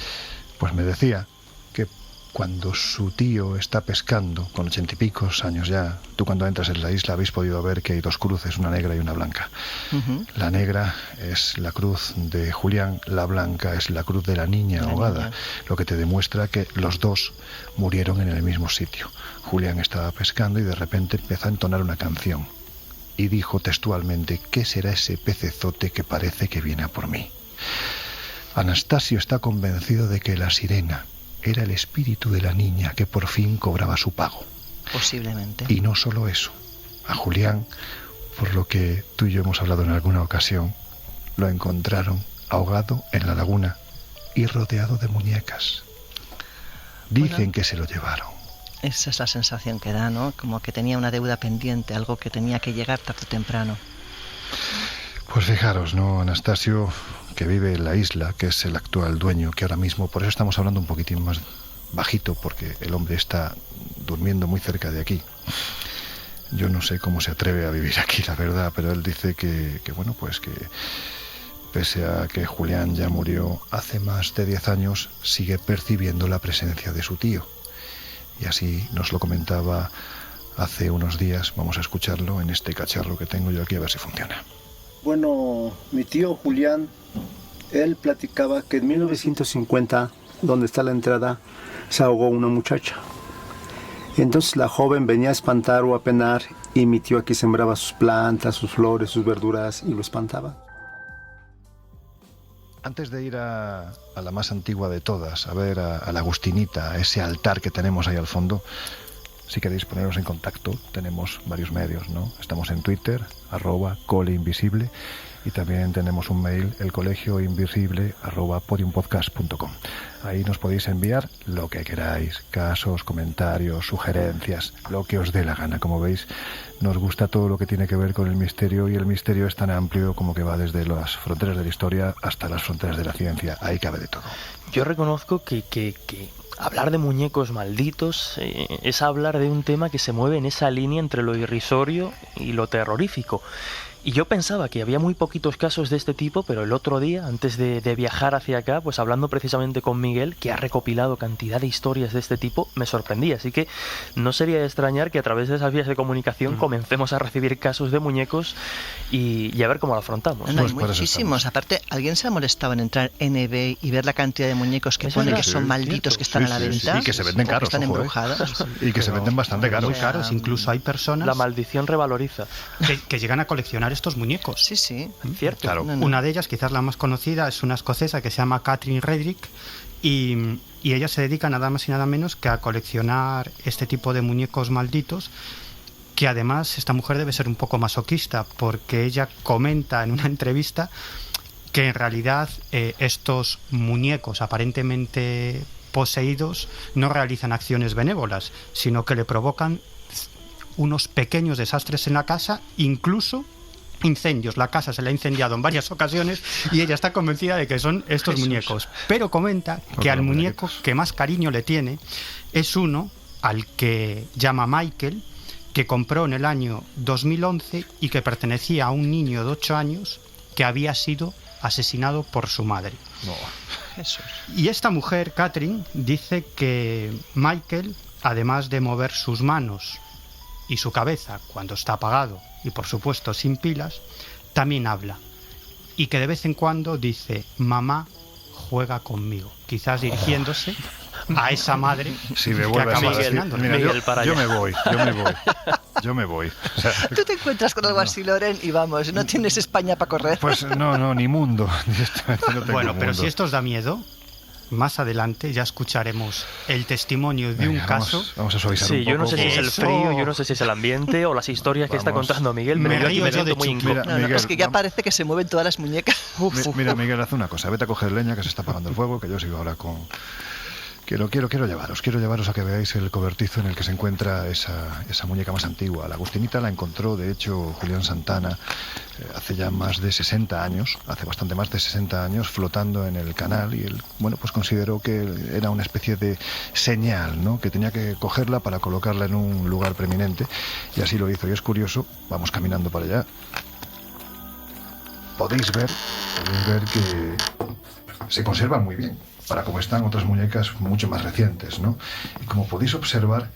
Pues me decía que cuando su tío está pescando, con 80 y pico años ya, tú cuando entras en la isla habéis podido ver que hay dos cruces, una negra y una blanca. Uh-huh. La negra es la cruz de Julián, la blanca es la cruz de la niña ahogada, lo que te demuestra que los dos murieron en el mismo sitio. Julián estaba pescando y de repente empezó a entonar una canción y dijo textualmente: ¿qué será ese pecezote que parece que viene a por mí? Anastasio está convencido de que la sirena era el espíritu de la niña que por fin cobraba su pago. Posiblemente. Y no solo eso. A Julián, por lo que tú y yo hemos hablado en alguna ocasión, lo encontraron ahogado en la laguna y rodeado de muñecas. Dicen que se lo llevaron. Esa es la sensación que da, ¿no? Como que tenía una deuda pendiente, algo que tenía que llegar tarde o temprano. Pues fijaros, ¿no? Anastasio, que vive en la isla, que es el actual dueño, que ahora mismo, por eso estamos hablando un poquitín más bajito, porque el hombre está durmiendo muy cerca de aquí. Yo no sé cómo se atreve a vivir aquí, la verdad, pero él dice que bueno, pues que pese a que Julián ya murió hace más de 10 años, sigue percibiendo la presencia de su tío. Y así nos lo comentaba hace unos días. Vamos a escucharlo en este cacharro que tengo yo aquí, a ver si funciona. Bueno, mi tío Julián, él platicaba que en 1950, donde está la entrada, se ahogó una muchacha. Entonces la joven venía a espantar o a penar y mi tío aquí sembraba sus plantas, sus flores, sus verduras y lo espantaba. Antes de ir a la más antigua de todas, a ver a la Agustinita, a ese altar que tenemos ahí al fondo, si queréis poneros en contacto, tenemos varios medios, ¿no? Estamos en Twitter, @coleinvisible, y también tenemos un mail, elcolegioinvisible@podiumpodcast.com. Ahí nos podéis enviar lo que queráis, casos, comentarios, sugerencias, lo que os dé la gana. Como veis, nos gusta todo lo que tiene que ver con el misterio, y el misterio es tan amplio como que va desde las fronteras de la historia hasta las fronteras de la ciencia. Ahí cabe de todo. Yo reconozco que hablar de muñecos malditos es hablar de un tema que se mueve en esa línea entre lo irrisorio y lo terrorífico. Y yo pensaba que había muy poquitos casos de este tipo, pero el otro día, antes de viajar hacia acá, pues hablando precisamente con Miguel, que ha recopilado cantidad de historias de este tipo, me sorprendía. Así que no sería de extrañar que a través de esas vías de comunicación comencemos a recibir casos de muñecos y a ver cómo lo afrontamos. No, hay muchísimos. Aparte, ¿alguien se ha molestado en entrar en eBay y ver la cantidad de muñecos que pone que son malditos, que están a la venta? Y que se venden caros, que están embrujados. Y que se venden bastante caros. Muy caros. Incluso hay personas... La maldición revaloriza. Que llegan a coleccionar estos muñecos. Sí, sí. Cierto. Claro. Una de ellas, quizás la más conocida, es una escocesa que se llama Catherine Redrick, y ella se dedica nada más y nada menos que a coleccionar este tipo de muñecos malditos, que además esta mujer debe ser un poco masoquista, porque ella comenta en una entrevista que en realidad estos muñecos aparentemente poseídos no realizan acciones benévolas, sino que le provocan unos pequeños desastres en la casa, incluso incendios. La casa se le ha incendiado en varias ocasiones y ella está convencida de que son estos muñecos. Pero comenta que al muñeco que más cariño le tiene es uno al que llama Michael, que compró en el año 2011 y que pertenecía a un niño de 8 años que había sido asesinado por su madre. No. Jesús. Y esta mujer, Catherine, dice que Michael además de mover sus manos y su cabeza cuando está apagado y por supuesto sin pilas, también habla. Y que de vez en cuando dice: mamá juega conmigo, quizás dirigiéndose a esa madre si me que vuelve acaba a decir, asesinando. mira, Miguel, para yo allá. me voy. O sea, Tú te encuentras con algo así, Loren, y vamos, no tienes España para correr. pues no, ni mundo. Directamente no tengo Bueno, pero mundo. si esto os da miedo, más adelante ya escucharemos el testimonio de Venga, un caso. Vamos a suavizar Sí, un poco. yo no sé si es el Eso. frío, yo no sé si es el ambiente o las historias que está Vamos. contando Miguel, Me pero yo aquí río me yo de siento muy Chucky. incómodo. Mira, No, Miguel, es que ya vamos. parece que se mueven todas las muñecas. Mira, Miguel, haz una cosa. Vete a coger leña, que se está apagando el fuego, que yo sigo ahora con... Quiero llevaros a que veáis el cobertizo en el que se encuentra esa muñeca más antigua. La Agustinita la encontró, de hecho, Julián Santana hace ya más de 60 años, hace bastante más de 60 años, flotando en el canal, y él, bueno, pues consideró que era una especie de señal, ¿no?, que tenía que cogerla para colocarla en un lugar preeminente, y así lo hizo. Y es curioso, vamos caminando para allá. Podéis ver que se conserva muy bien, para como están otras muñecas mucho más recientes, ¿no? Y como podéis observar,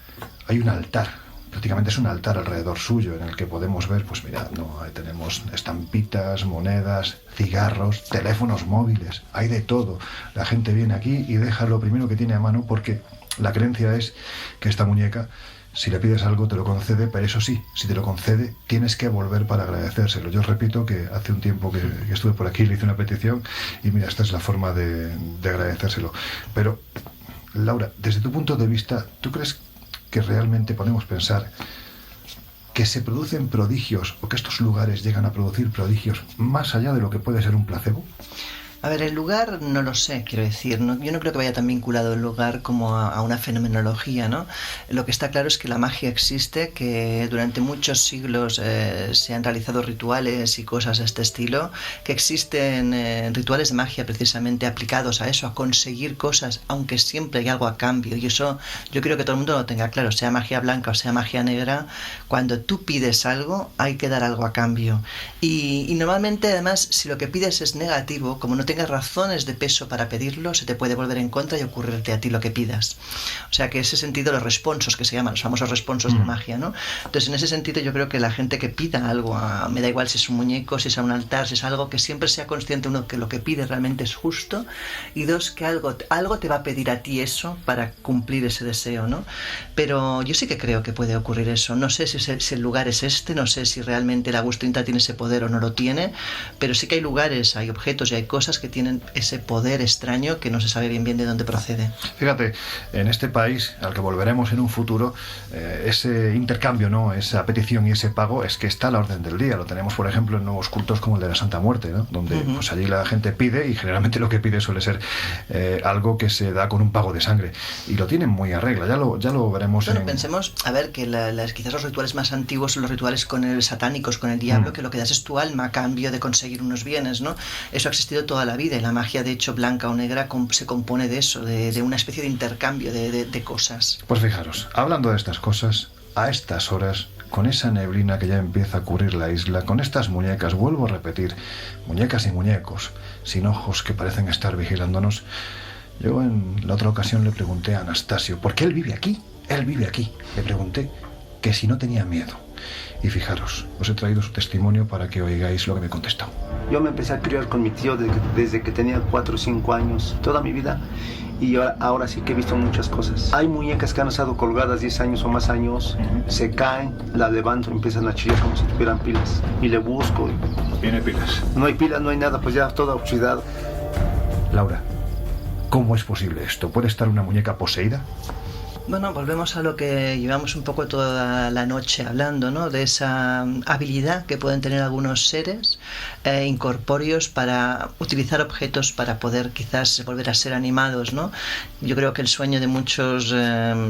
hay un altar, prácticamente es un altar alrededor suyo, en el que podemos ver, pues mirad, ¿no?, ahí tenemos estampitas, monedas, cigarros, teléfonos móviles, hay de todo. La gente viene aquí y deja lo primero que tiene a mano, porque la creencia es que esta muñeca, si le pides algo, te lo concede, pero eso sí, si te lo concede, tienes que volver para agradecérselo. Yo os repito que hace un tiempo que estuve por aquí, le hice una petición, y mira, esta es la forma de agradecérselo. Pero, Laura, desde tu punto de vista, ¿tú crees que realmente podemos pensar que se producen prodigios, o que estos lugares llegan a producir prodigios más allá de lo que puede ser un placebo? A ver, el lugar no lo sé, quiero decir, ¿no? Yo no creo que vaya tan vinculado el lugar como a una fenomenología, ¿no? Lo que está claro es que la magia existe, que durante muchos siglos se han realizado rituales y cosas de este estilo, que existen rituales de magia precisamente aplicados a eso, a conseguir cosas, aunque siempre hay algo a cambio, y eso yo creo que todo el mundo lo tenga claro, sea magia blanca o sea magia negra, cuando tú pides algo hay que dar algo a cambio, y normalmente además si lo que pides es negativo, como no tengas razones de peso para pedirlo, se te puede volver en contra y ocurrirte a ti lo que pidas. O sea que en ese sentido los responsos, que se llaman los famosos responsos de magia, ¿no? Entonces en ese sentido yo creo que la gente que pida algo, me da igual si es un muñeco, si es un altar, si es algo, que siempre sea consciente, uno, que lo que pide realmente es justo, y dos, que algo te va a pedir a ti eso para cumplir ese deseo, ¿no? Pero yo sí que creo que puede ocurrir eso. No sé si el lugar es este, no sé si realmente la Agustinita tiene ese poder o no lo tiene, pero sí que hay lugares, hay objetos y hay cosas que tienen ese poder extraño que no se sabe bien de dónde procede. Fíjate, en este país, al que volveremos en un futuro, ese intercambio, ¿no?, esa petición y ese pago es que está a la orden del día. Lo tenemos, por ejemplo, en nuevos cultos como el de la Santa Muerte, ¿no?, donde pues allí la gente pide, y generalmente lo que pide suele ser algo que se da con un pago de sangre, y lo tienen muy a regla. Ya lo veremos. Bueno, pensemos, a ver, que quizás los rituales más antiguos son los rituales satánicos con el diablo, que lo que das es tu alma a cambio de conseguir unos bienes, ¿no? Eso ha existido toda la vida, y la magia, de hecho, blanca o negra, se compone de eso, de una especie de intercambio de cosas. Pues fijaros, hablando de estas cosas, a estas horas, con esa neblina que ya empieza a cubrir la isla, con estas muñecas, vuelvo a repetir, muñecas y muñecos, sin ojos que parecen estar vigilándonos, yo en la otra ocasión le pregunté a Anastasio, porque él vive aquí, le pregunté que si no tenía miedo. Y fijaros, os he traído su testimonio para que oigáis lo que me contestó. Yo me empecé a criar con mi tío desde que tenía 4 o 5 años, toda mi vida, y ahora sí que he visto muchas cosas. Hay muñecas que han estado colgadas 10 años o más años, se caen, las levanto y empiezan a chillar como si tuvieran pilas, y le busco. No tiene pilas. No hay pilas, no hay nada, pues ya toda oxidada. Laura, ¿cómo es posible esto? ¿Puede estar una muñeca poseída? Bueno, volvemos a lo que llevamos un poco toda la noche hablando, ¿no? De esa habilidad que pueden tener algunos seres incorpóreos para utilizar objetos para poder quizás volver a ser animados, ¿no? Yo creo que el sueño de muchos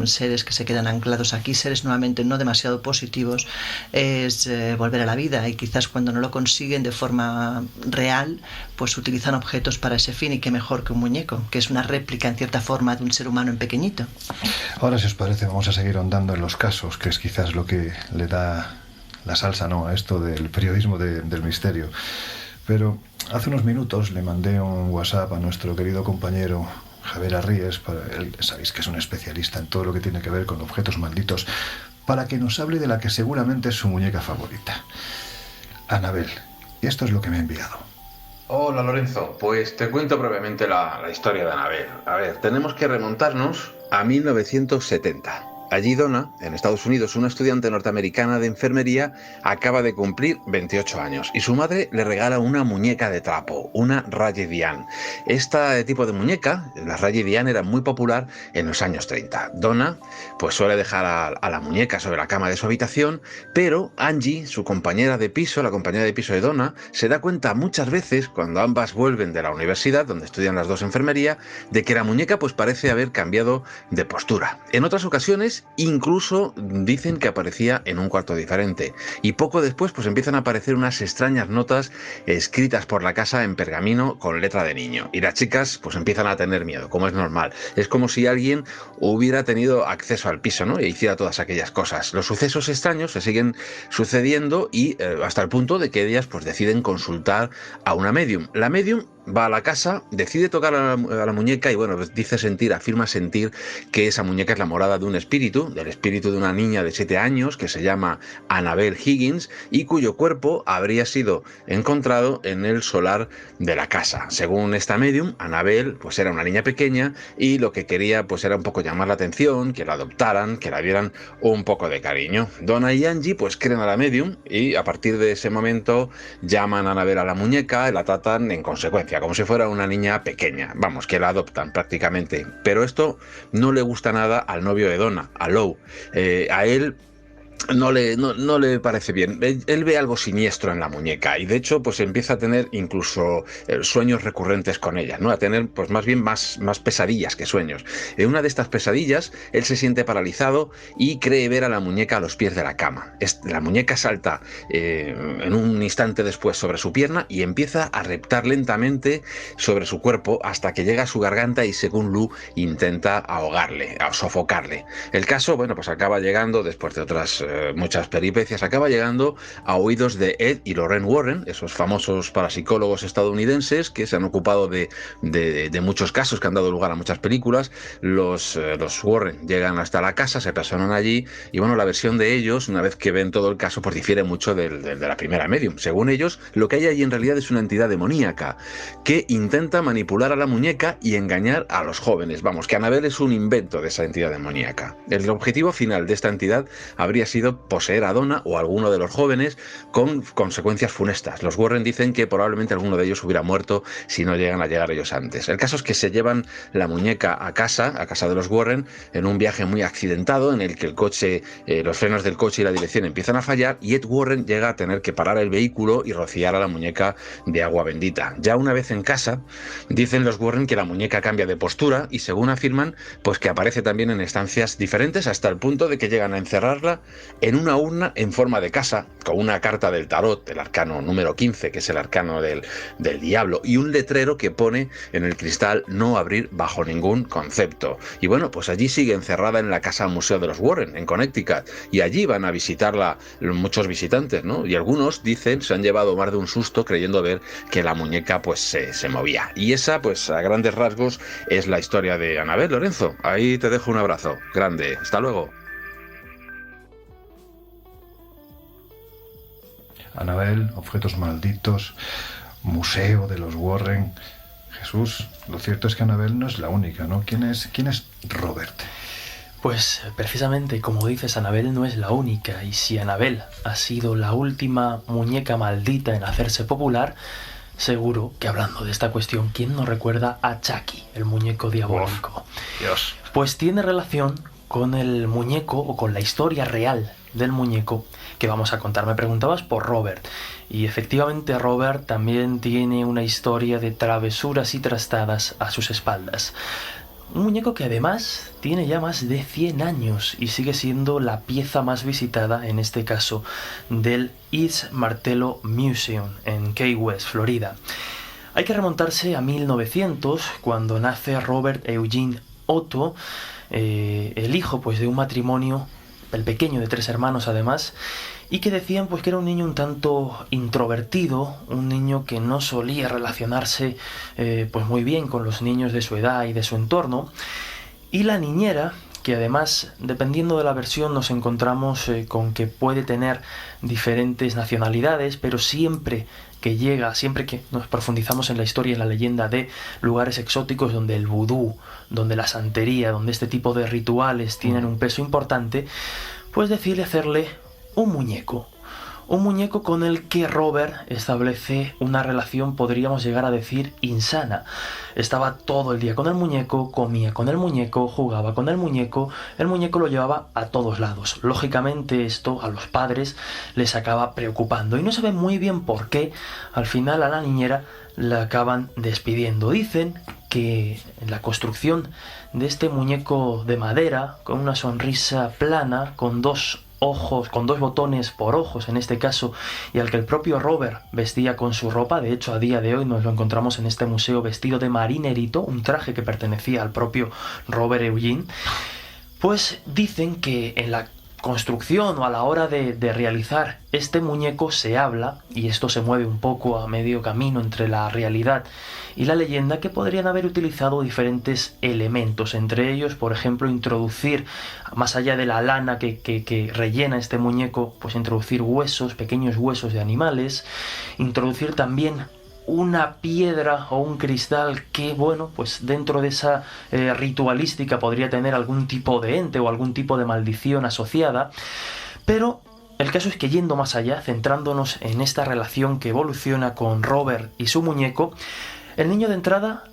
seres que se quedan anclados aquí, seres nuevamente no demasiado positivos, es volver a la vida, y quizás cuando no lo consiguen de forma real, pues utilizan objetos para ese fin, y qué mejor que un muñeco, que es una réplica en cierta forma de un ser humano en pequeñito. Ahora, si os parece, vamos a seguir ahondando en los casos, que es quizás lo que le da la salsa, ¿no?, a esto del periodismo del misterio. Pero hace unos minutos le mandé un WhatsApp a nuestro querido compañero Javier Arríes, él sabéis que es un especialista en todo lo que tiene que ver con objetos malditos, para que nos hable de la que seguramente es su muñeca favorita, Annabel. Y esto es lo que me ha enviado. Hola Lorenzo, pues te cuento brevemente la historia de Annabel. A ver, tenemos que remontarnos a 1970. Allí Donna, en Estados Unidos, una estudiante norteamericana de enfermería, acaba de cumplir 28 años y su madre le regala una muñeca de trapo, una Raggedy Ann. Este tipo de muñeca, la Raggedy Ann, era muy popular en los años 30. Donna pues suele dejar a la muñeca sobre la cama de su habitación, pero Angie, su compañera de piso, la compañera de piso de Donna, se da cuenta muchas veces, cuando ambas vuelven de la universidad, donde estudian las dos enfermería, de que la muñeca pues parece haber cambiado de postura. En otras ocasiones incluso dicen que aparecía en un cuarto diferente, y poco después pues empiezan a aparecer unas extrañas notas escritas por la casa en pergamino con letra de niño, y las chicas pues empiezan a tener miedo, como es normal. Es como si alguien hubiera tenido acceso al piso, ¿no?, e hiciera todas aquellas cosas. Los sucesos extraños se siguen sucediendo y hasta el punto de que ellas pues deciden consultar a una medium. La medium va a la casa, decide tocar a la muñeca y bueno, pues afirma sentir que esa muñeca es la morada de un espíritu, del espíritu de una niña de 7 años que se llama Annabel Higgins y cuyo cuerpo habría sido encontrado en el solar de la casa. Según esta medium, Annabel pues era una niña pequeña y lo que quería pues era un poco llamar la atención, que la adoptaran, que la dieran un poco de cariño. Donna y Angie pues creen a la medium y a partir de ese momento llaman a Annabel a la muñeca y la tratan en consecuencia, como si fuera una niña pequeña, vamos, que la adoptan prácticamente. Pero esto no le gusta nada al novio de Donna, a Lou. A él no le parece bien. Él ve algo siniestro en la muñeca y de hecho pues empieza a tener incluso sueños recurrentes con ella, ¿no? A tener pues más bien más pesadillas que sueños. En una de estas pesadillas él se siente paralizado y cree ver a la muñeca a los pies de la cama. La muñeca salta en un instante después sobre su pierna y empieza a reptar lentamente sobre su cuerpo hasta que llega a su garganta y según Lou intenta ahogarle, a sofocarle. El caso, bueno, pues acaba llegando después de otras muchas peripecias, acaba llegando a oídos de Ed y Lorraine Warren, esos famosos parapsicólogos estadounidenses que se han ocupado de muchos casos que han dado lugar a muchas películas. Los Warren llegan hasta la casa, se personan allí y bueno, la versión de ellos, una vez que ven todo el caso, pues difiere mucho de la primera medium. Según ellos, lo que hay allí en realidad es una entidad demoníaca que intenta manipular a la muñeca y engañar a los jóvenes. Vamos, que Annabel es un invento de esa entidad demoníaca. El objetivo final de esta entidad habría sido poseer a Donna o a alguno de los jóvenes con consecuencias funestas. Los Warren dicen que probablemente alguno de ellos hubiera muerto si no llegan a llegar ellos antes. El caso es que se llevan la muñeca a casa de los Warren, en un viaje muy accidentado en el que el coche, los frenos del coche y la dirección empiezan a fallar y Ed Warren llega a tener que parar el vehículo y rociar a la muñeca de agua bendita. Ya una vez en casa, dicen los Warren que la muñeca cambia de postura y según afirman, pues que aparece también en estancias diferentes hasta el punto de que llegan a encerrarla en una urna en forma de casa, con una carta del tarot, el arcano número 15, que es el arcano del diablo, y un letrero que pone en el cristal no abrir bajo ningún concepto. Y bueno, pues allí sigue encerrada en la casa museo de los Warren, en Connecticut, y allí van a visitarla muchos visitantes, ¿no? Y algunos dicen, se han llevado más de un susto creyendo ver que la muñeca pues se movía. Y esa, pues a grandes rasgos, es la historia de Annabel. Lorenzo, ahí te dejo un abrazo grande. Hasta luego. Annabel, objetos malditos, museo de los Warren. Jesús, lo cierto es que Annabel no es la única, ¿no? ¿Quién es Robert? Pues precisamente, como dices, Annabel no es la única, y si Annabel ha sido la última muñeca maldita en hacerse popular, seguro que hablando de esta cuestión, ¿quién no recuerda a Chucky, el muñeco diabólico? Dios. Pues tiene relación con el muñeco o con la historia real del muñeco que vamos a contar. Me preguntabas por Robert, y efectivamente Robert también tiene una historia de travesuras y trastadas a sus espaldas. Un muñeco que además tiene ya más de 100 años y sigue siendo la pieza más visitada, en este caso, del East Martello Museum en Key West, Florida. Hay que remontarse a 1900, cuando nace Robert Eugene Otto, el hijo pues de un matrimonio el pequeño de 3 hermanos además, y que decían pues que era un niño un tanto introvertido, un niño que no solía relacionarse pues muy bien con los niños de su edad y de su entorno, y la niñera, que además, dependiendo de la versión, nos encontramos con que puede tener diferentes nacionalidades, pero siempre que nos profundizamos en la historia y en la leyenda de lugares exóticos donde el vudú, donde la santería, donde este tipo de rituales tienen un peso importante, pues decide hacerle un muñeco con el que Robert establece una relación, podríamos llegar a decir, insana. Estaba todo el día con el muñeco, comía con el muñeco, jugaba con el muñeco lo llevaba a todos lados. Lógicamente esto a los padres les acaba preocupando y no saben muy bien por qué. Al final a la niñera la acaban despidiendo. Dicen que en la construcción de este muñeco de madera, con una sonrisa plana, con 2 ojos, con 2 botones por ojos en este caso, y al que el propio Robert vestía con su ropa, de hecho a día de hoy nos lo encontramos en este museo vestido de marinerito, un traje que pertenecía al propio Robert Eugene, pues dicen que en la construcción o a la hora de realizar este muñeco se habla, y esto se mueve un poco a medio camino entre la realidad y la leyenda, que podrían haber utilizado diferentes elementos, entre ellos, por ejemplo, introducir, más allá de la lana que rellena este muñeco, pues introducir huesos, pequeños huesos de animales, introducir también una piedra o un cristal que, bueno, pues dentro de esa ritualística podría tener algún tipo de ente o algún tipo de maldición asociada, pero el caso es que, yendo más allá, centrándonos en esta relación que evoluciona con Robert y su muñeco, el niño de entrada,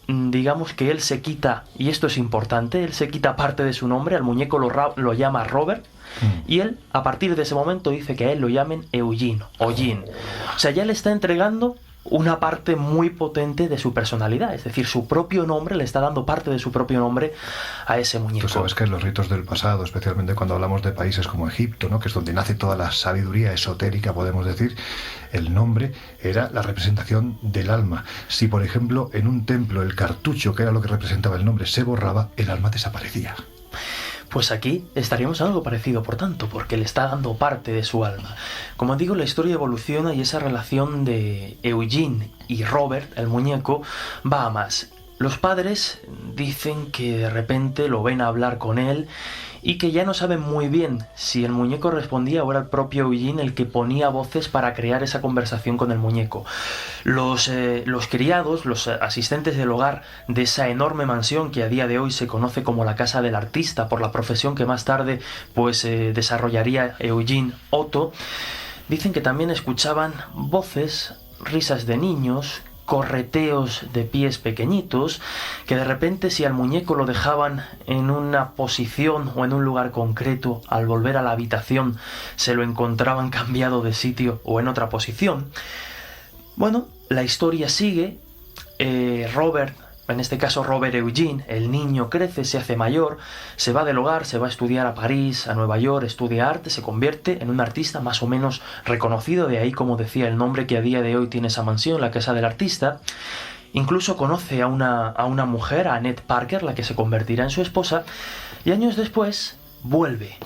digamos que él se quita, y esto es importante, él se quita parte de su nombre, al muñeco lo llama Robert, y él, a partir de ese momento, dice que a él lo llamen Eugene o Jean. O sea, ya le está entregando una parte muy potente de su personalidad, es decir, su propio nombre, le está dando parte de su propio nombre a ese muñeco. Tú sabes que en los ritos del pasado, especialmente cuando hablamos de países como Egipto, ¿no?, que es donde nace toda la sabiduría esotérica, podemos decir, el nombre era la representación del alma. Si, por ejemplo, en un templo el cartucho, que era lo que representaba el nombre, se borraba, el alma desaparecía. Pues aquí estaríamos algo parecido, por tanto, porque le está dando parte de su alma. Como digo, la historia evoluciona y esa relación de Eugene y Robert, el muñeco, va a más. Los padres dicen que de repente lo ven hablar con él y que ya no saben muy bien si el muñeco respondía o era el propio Eugene el que ponía voces para crear esa conversación con el muñeco. Los criados, los asistentes del hogar de esa enorme mansión que a día de hoy se conoce como la casa del artista, por la profesión que más tarde pues desarrollaría Eugene Otto, dicen que también escuchaban voces, risas de niños, correteos de pies pequeñitos, que de repente, si al muñeco lo dejaban en una posición o en un lugar concreto, al volver a la habitación se lo encontraban cambiado de sitio o en otra posición. Bueno, la historia sigue. Robert, en este caso Robert Eugene, el niño crece, se hace mayor, se va del hogar, se va a estudiar a París, a Nueva York, estudia arte, se convierte en un artista más o menos reconocido, de ahí, como decía, el nombre que a día de hoy tiene esa mansión, la casa del artista. Incluso conoce a una mujer, a Annette Parker, la que se convertirá en su esposa, y años después vuelve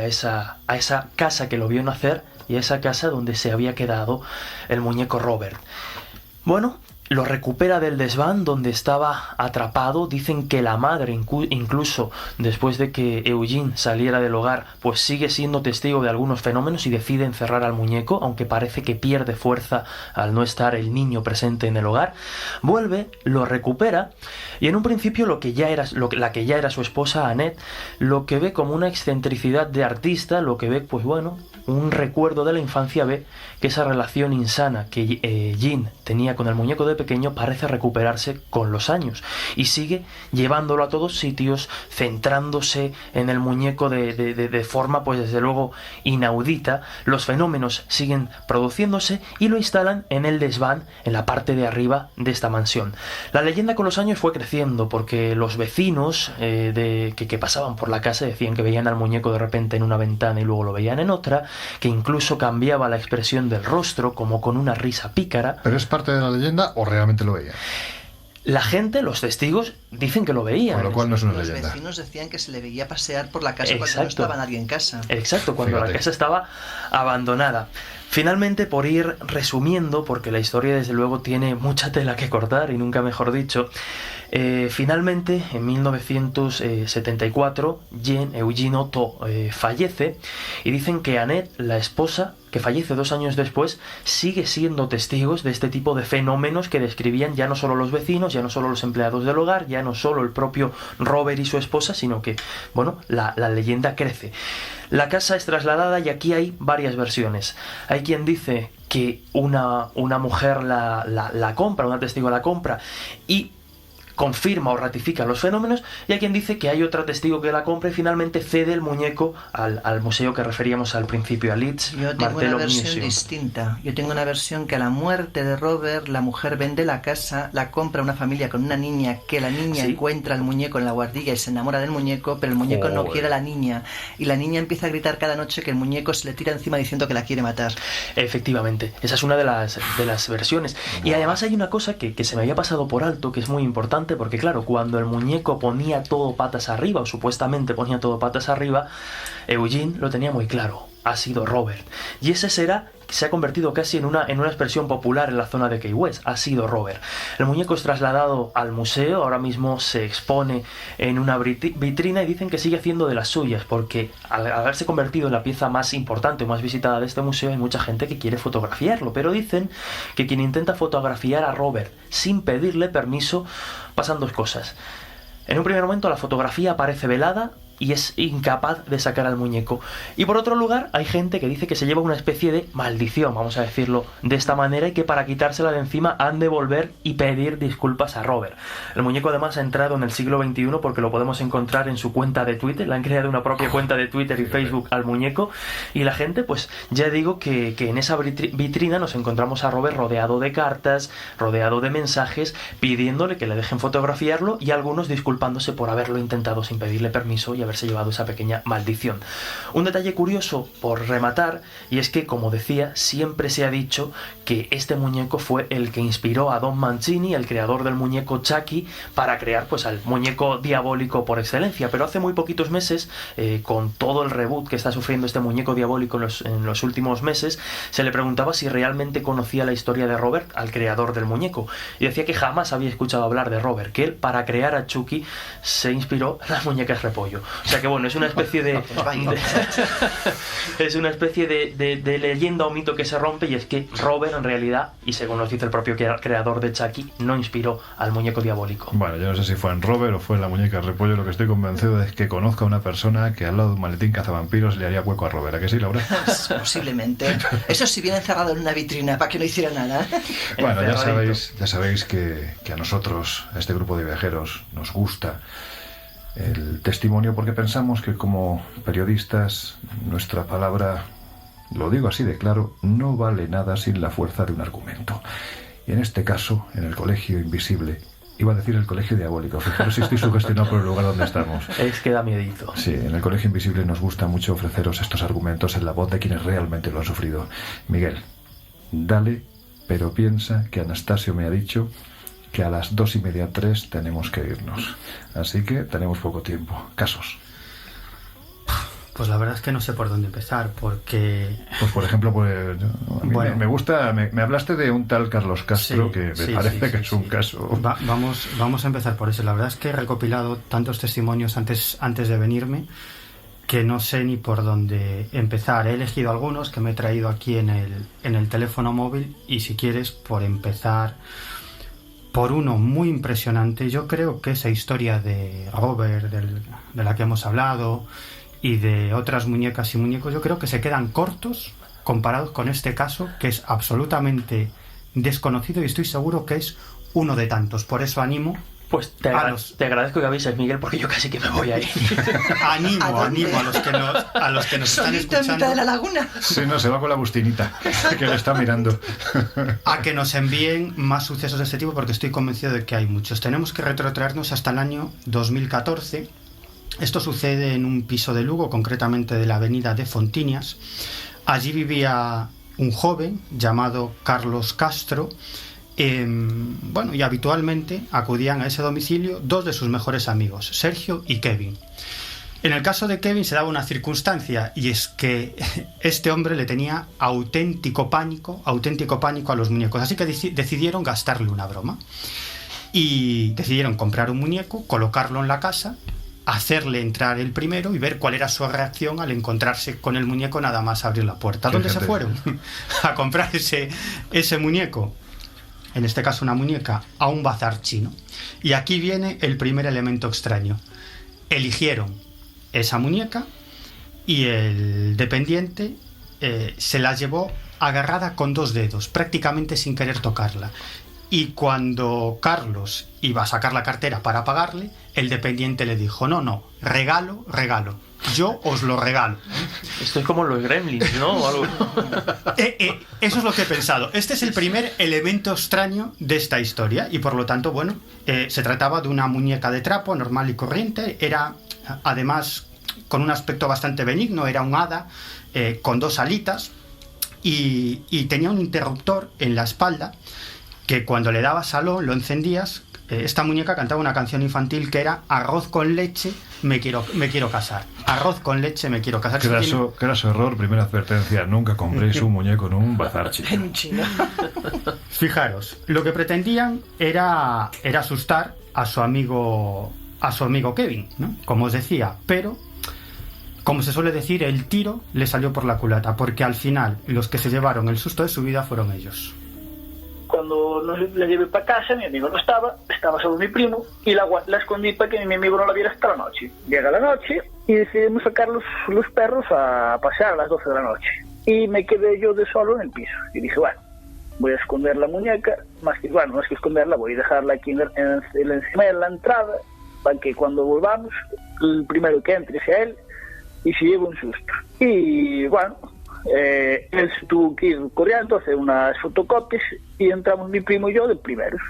a esa casa que lo vio nacer y a esa casa donde se había quedado el muñeco Robert. Bueno, lo recupera del desván donde estaba atrapado. Dicen que la madre, incluso después de que Eugene saliera del hogar, pues sigue siendo testigo de algunos fenómenos y decide encerrar al muñeco, aunque parece que pierde fuerza al no estar el niño presente en el hogar. Vuelve, lo recupera, y en un principio la que ya era su esposa, Annette, lo que ve como una excentricidad de artista, lo que ve, pues bueno, un recuerdo de la infancia, ve que esa relación insana que Jean tenía con el muñeco de pequeño parece recuperarse con los años, y sigue llevándolo a todos sitios, centrándose en el muñeco de forma, pues desde luego, inaudita. Los fenómenos siguen produciéndose y lo instalan en el desván, en la parte de arriba de esta mansión. La leyenda con los años fue creciendo, porque los vecinos que pasaban por la casa decían que veían al muñeco de repente en una ventana y luego lo veían en otra, que incluso cambiaba la expresión del rostro, como con una risa pícara. ¿Pero es parte de la leyenda o realmente lo veían? La gente, los testigos, dicen que lo veían. Con lo cual no es una Los leyenda. vecinos decían que se le veía pasear por la casa cuando no Exacto. estaba nadie en casa. Exacto, cuando Fíjate. la casa estaba abandonada. Finalmente, por ir resumiendo, porque la historia desde luego tiene mucha tela que cortar y nunca mejor dicho, finalmente en 1974 Jean Eugene Otto fallece, y dicen que Annette, la esposa, que fallece 2 años después, sigue siendo testigos de este tipo de fenómenos que describían ya no solo los vecinos, ya no solo los empleados del hogar, ya no solo el propio Robert y su esposa, sino que, bueno, la leyenda crece. La casa es trasladada y aquí hay varias versiones. Hay quien dice que una mujer la compra, una testigo la compra y confirma o ratifica los fenómenos, y hay quien dice que hay otro testigo que la compra y finalmente cede el muñeco al museo que referíamos al principio, a Leeds Yo tengo Martello una versión Museum. distinta. Yo tengo una versión que a la muerte de Robert, la mujer vende la casa, la compra una familia con una niña, que la niña Sí. encuentra el muñeco en la guardilla y se enamora del muñeco, pero el muñeco no Joder. quiere a la niña. Y la niña empieza a gritar cada noche que el muñeco se le tira encima diciendo que la quiere matar. Efectivamente, esa es una de las versiones. Y además hay una cosa que se me había pasado por alto, que es muy importante, porque claro, cuando el muñeco ponía todo patas arriba, o supuestamente ponía todo patas arriba, Eugene lo tenía muy claro: ha sido Robert. Y ese se ha convertido casi en una expresión popular en la zona de Key West: ha sido Robert. El muñeco es trasladado al museo, ahora mismo se expone en una vitrina, y dicen que sigue haciendo de las suyas, porque al haberse convertido en la pieza más importante o más visitada de este museo, hay mucha gente que quiere fotografiarlo, pero dicen que quien intenta fotografiar a Robert sin pedirle permiso, pasan 2 cosas. En un primer momento la fotografía aparece velada y es incapaz de sacar al muñeco. Y por otro lugar, hay gente que dice que se lleva una especie de maldición, vamos a decirlo de esta manera, y que para quitársela de encima han de volver y pedir disculpas a Robert. El muñeco además ha entrado en el siglo XXI porque lo podemos encontrar en su cuenta de Twitter, le han creado una propia cuenta de Twitter y Facebook al muñeco, y la gente, pues ya digo que en esa vitrina nos encontramos a Robert rodeado de cartas, rodeado de mensajes, pidiéndole que le dejen fotografiarlo, y algunos disculpándose por haberlo intentado sin pedirle permiso y haberse llevado esa pequeña maldición. Un detalle curioso por rematar, y es que, como decía, siempre se ha dicho que este muñeco fue el que inspiró a Don Mancini, el creador del muñeco Chucky, para crear pues al muñeco diabólico por excelencia. Pero hace muy poquitos meses, con todo el reboot que está sufriendo este muñeco diabólico en los últimos meses, se le preguntaba si realmente conocía la historia de Robert, al creador del muñeco, y decía que jamás había escuchado hablar de Robert, que él, para crear a Chucky, se inspiró en las muñecas repollo. O sea que bueno, es una especie de es una especie de leyenda o mito que se rompe, y es que Robert en realidad, y según nos dice el propio creador de Chucky, no inspiró al muñeco diabólico. Bueno, yo no sé si fue en Robert o fue en la muñeca repollo. Lo que estoy convencido es que conozca a una persona que al lado de un maletín cazavampiros le haría hueco a Robert. ¿A que sí, Laura? Posiblemente. Eso si viene encerrado en una vitrina para que no hiciera nada. Bueno, ya sabéis que a nosotros, a este grupo de viajeros, nos gusta el testimonio, porque pensamos que como periodistas nuestra palabra, lo digo así de claro, no vale nada sin la fuerza de un argumento. Y en este caso, en el Colegio Invisible, iba a decir el Colegio Diabólico, fijaros si estoy sugestionado por el lugar donde estamos. Es que da miedito. Sí, en el Colegio Invisible nos gusta mucho ofreceros estos argumentos en la voz de quienes realmente lo han sufrido. Miguel, dale, pero piensa que Anastasio me ha dicho que a las 2:30, 3 tenemos que irnos. Así que tenemos poco tiempo. Casos. Pues la verdad es que no sé por dónde empezar, porque... Pues por ejemplo, a mí bueno, me gusta... Me hablaste de un tal Carlos Castro, que me parece que es un caso... Vamos a empezar por eso. La verdad es que he recopilado tantos testimonios antes de venirme que no sé ni por dónde empezar. He elegido algunos que me he traído aquí en el teléfono móvil, y si quieres, por empezar... por uno muy impresionante. Yo creo que esa historia de Robert, de la que hemos hablado, y de otras muñecas y muñecos, yo creo que se quedan cortos comparados con este caso, que es absolutamente desconocido, y estoy seguro que es uno de tantos. Por eso animo... Pues te agradezco que avises, Miguel, porque yo casi que me voy ahí. animo a los que nos están escuchando. ¿En mitad de la laguna? Sí, no, se va con la bustinita, que le está mirando. A que nos envíen más sucesos de este tipo, porque estoy convencido de que hay muchos. Tenemos que retrotraernos hasta el año 2014. Esto sucede en un piso de Lugo, concretamente de la avenida de Fontinias. Allí vivía un joven llamado Carlos Castro, y habitualmente acudían a ese domicilio dos de sus mejores amigos, Sergio y Kevin. En el caso de Kevin se daba una circunstancia, y es que este hombre le tenía auténtico pánico a los muñecos, así que decidieron gastarle una broma y decidieron comprar un muñeco, colocarlo en la casa, hacerle entrar el primero y ver cuál era su reacción al encontrarse con el muñeco nada más abrir la puerta. ¿A dónde se fueron? A comprar ese muñeco, en este caso una muñeca, a un bazar chino. Y aquí viene el primer elemento extraño. Eligieron esa muñeca y el dependiente se la llevó agarrada con 2 dedos, prácticamente sin querer tocarla. Y cuando Carlos iba a sacar la cartera para pagarle, el dependiente le dijo: no, regalo, yo os lo regalo. Esto es como los Gremlins, ¿no? O algo. Eso es lo que he pensado. Este es el primer elemento extraño de esta historia y por lo tanto, bueno, se trataba de una muñeca de trapo normal y corriente. Era, además, con un aspecto bastante benigno, era un hada con 2 alitas y tenía un interruptor en la espalda que cuando le dabas salón, lo encendías. Esta muñeca cantaba una canción infantil que era arroz con leche, me quiero casar. Arroz con leche, me quiero casar. Craso error, primera advertencia: nunca compréis un muñeco en un bazar chino. Fijaros, lo que pretendían era asustar a su amigo Kevin, ¿no? Como os decía, pero como se suele decir, el tiro le salió por la culata, porque al final los que se llevaron el susto de su vida fueron ellos. Cuando la llevé para casa, mi amigo no estaba solo mi primo, y la escondí para que mi amigo no la viera hasta la noche. Llega la noche y decidimos sacar los perros a pasear a las 12 de la noche. Y me quedé yo de solo en el piso. Y dije, bueno, voy a esconder la muñeca, no es que esconderla, voy a dejarla aquí encima de la entrada, para que cuando volvamos, el primero que entre sea él, y se lleve un susto. Y bueno, él tuvo que ir corriendo a hacer unas fotocopias y entramos mi primo y yo de primeros.